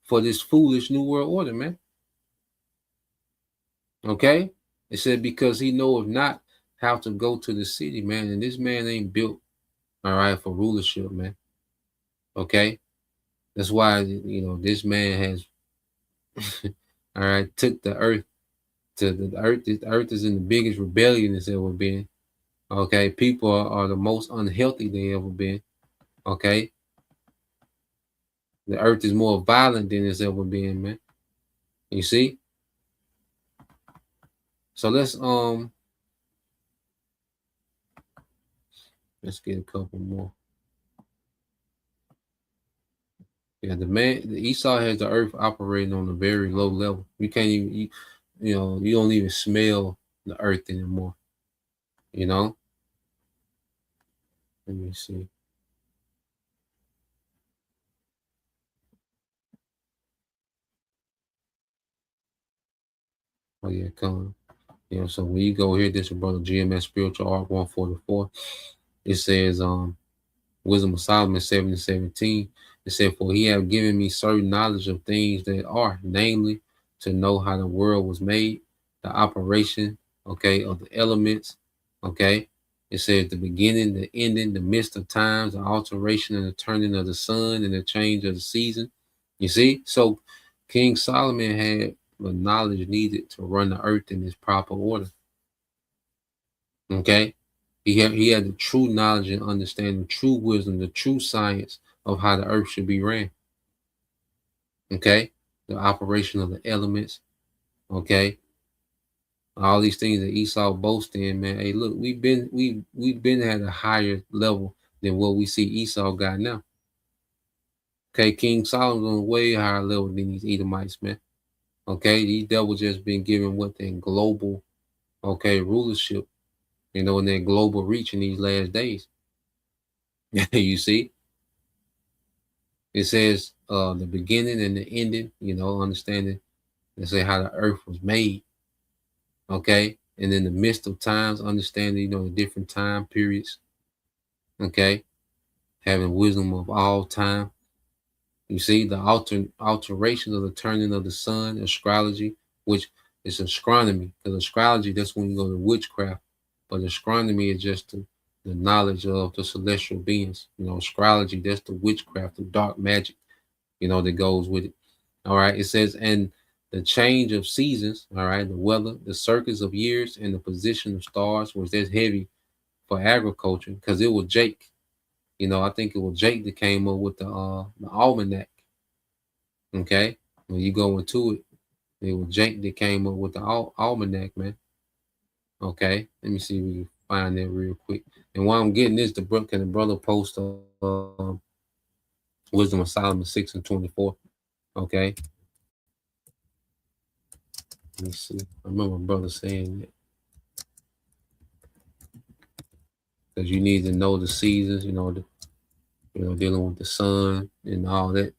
for this foolish New World Order, man. Okay, it said because he know if not how to go to the city, man, and this man ain't built, all right, for rulership, man. Okay, that's why this man has, all right, took the earth to the earth. The earth is in the biggest rebellion it's ever been. Okay, people are the most unhealthy they ever been. Okay, the earth is more violent than it's ever been, man. You see? So let's get a couple more. Yeah, the Esau has the earth operating on a very low level. You can't even you don't even smell the earth anymore. You know? Let me see. Oh yeah, come. So when you go here, this is brother GMS Spiritual Art 144. It says Wisdom of Solomon 7 and 17. It said, for he have given me certain knowledge of things that are, namely, to know how the world was made, the operation, okay, of the elements, okay. It says the beginning, the ending, the midst of times, the alteration and the turning of the sun and the change of the season. You see? So King Solomon had the knowledge needed to run the earth in its proper order. Okay. He had the true knowledge and understanding, true wisdom, the true science of how the earth should be ran. Okay, the operation of the elements. Okay, all these things that Esau boasted in, man. Hey, look, we've been at a higher level than what we see Esau got now. Okay, King Solomon's on a way higher level than these Edomites, man. Okay, these devils just been given what their global, rulership, and their global reach in these last days. You see. It says the beginning and the ending, understanding, let's say how the earth was made, okay? And in the midst of times, understanding, the different time periods, okay? Having wisdom of all time. You see, the alteration of the turning of the sun, astrology, which is astronomy, because astrology, that's when you go to witchcraft, but astronomy is just the knowledge of the celestial beings. Astrology, that's the witchcraft, the dark magic, that goes with it. All right. It says, and the change of seasons, all right, the weather, the circuits of years, and the position of stars, was that's heavy for agriculture because it was Jake. I think it was Jake that came up with the almanac. Okay. When you go into it, it was Jake that came up with the almanac, man. Okay. Let me see if we can find that real quick. And while I'm getting this, can the brother post Wisdom of Solomon 6 and 24? Okay. Let me see. I remember my brother saying that. Because you need to know the seasons, dealing with the sun and all that,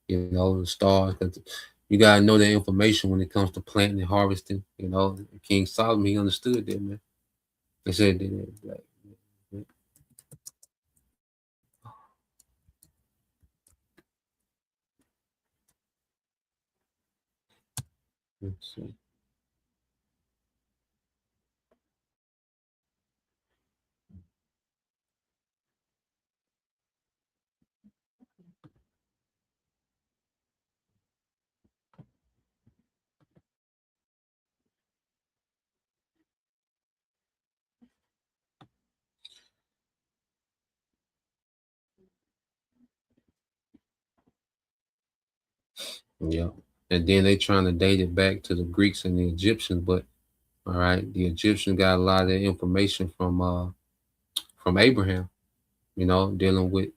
the stars. Because you gotta know that information when it comes to planting and harvesting. King Solomon, he understood that, man. He said that. Let's see. Yeah. And then they trying to date it back to the Greeks and the Egyptians, but all right, the Egyptians got a lot of their information from Abraham, dealing with,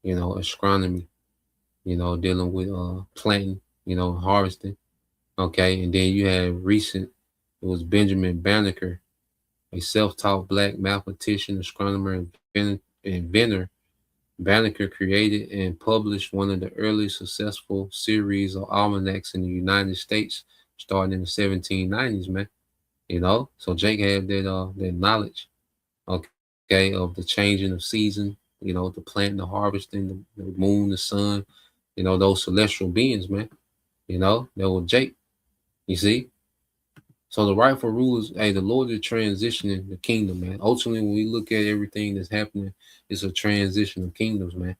astronomy, dealing with planting, harvesting. Okay. And then you had recent, it was Benjamin Banneker, a self-taught black mathematician, astronomer, and inventor. Banneker created and published one of the early successful series of almanacs in the United States, starting in the 1790s, man. So Jake had that knowledge, okay, of the changing of season, the planting, the harvesting, the moon, the sun, those celestial beings, man. That was Jake. You see? So the rightful rulers, hey, the Lord is transitioning the kingdom, man. Ultimately, when we look at everything that's happening, it's a transition of kingdoms, man.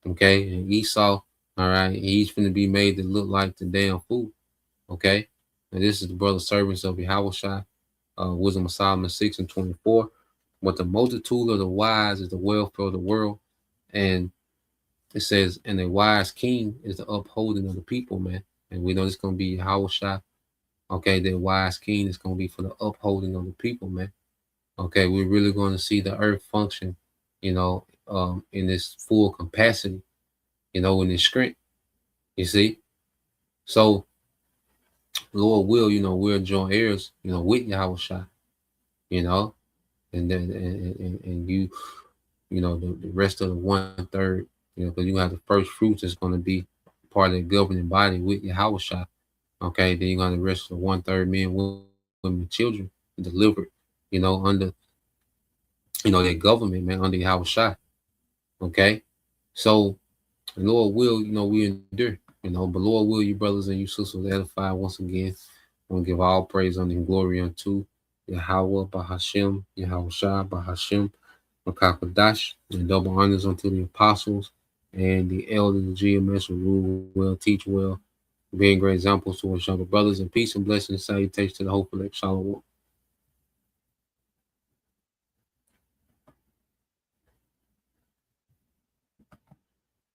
Okay, and Esau, all right, he's going to be made to look like the damn fool. Okay, and this is the brother servants of Yahushua, Wisdom of Solomon 6:24. But the multitude of the wise is the welfare of the world, and it says, and a wise king is the upholding of the people, man. And we know it's going to be Yahushua. Okay, the wise king is going to be for the upholding of the people, man. Okay, we're really going to see the earth function, in this full capacity, in this strength. You see, so Lord will, we're joint heirs, with Yahushua, you know, and then and you, the rest of the 1/3, because you have the first fruits is going to be part of the governing body with Yahushua. Okay, then you're going to rest of the 1/3 men, women, children delivered, under their government, man, under Yahushua. Okay, so Lord will, we endure, but Lord will, you brothers and you sisters, edify once again. I want to give all praise, honor, and glory unto Yahweh, Bahashem, Yahushua, Bahashem, Makakadash, and double honors unto the apostles and the elders of GMS who rule well, teach well, being great examples to our younger brothers, and peace and blessings and salutation to the hopeful Shalom.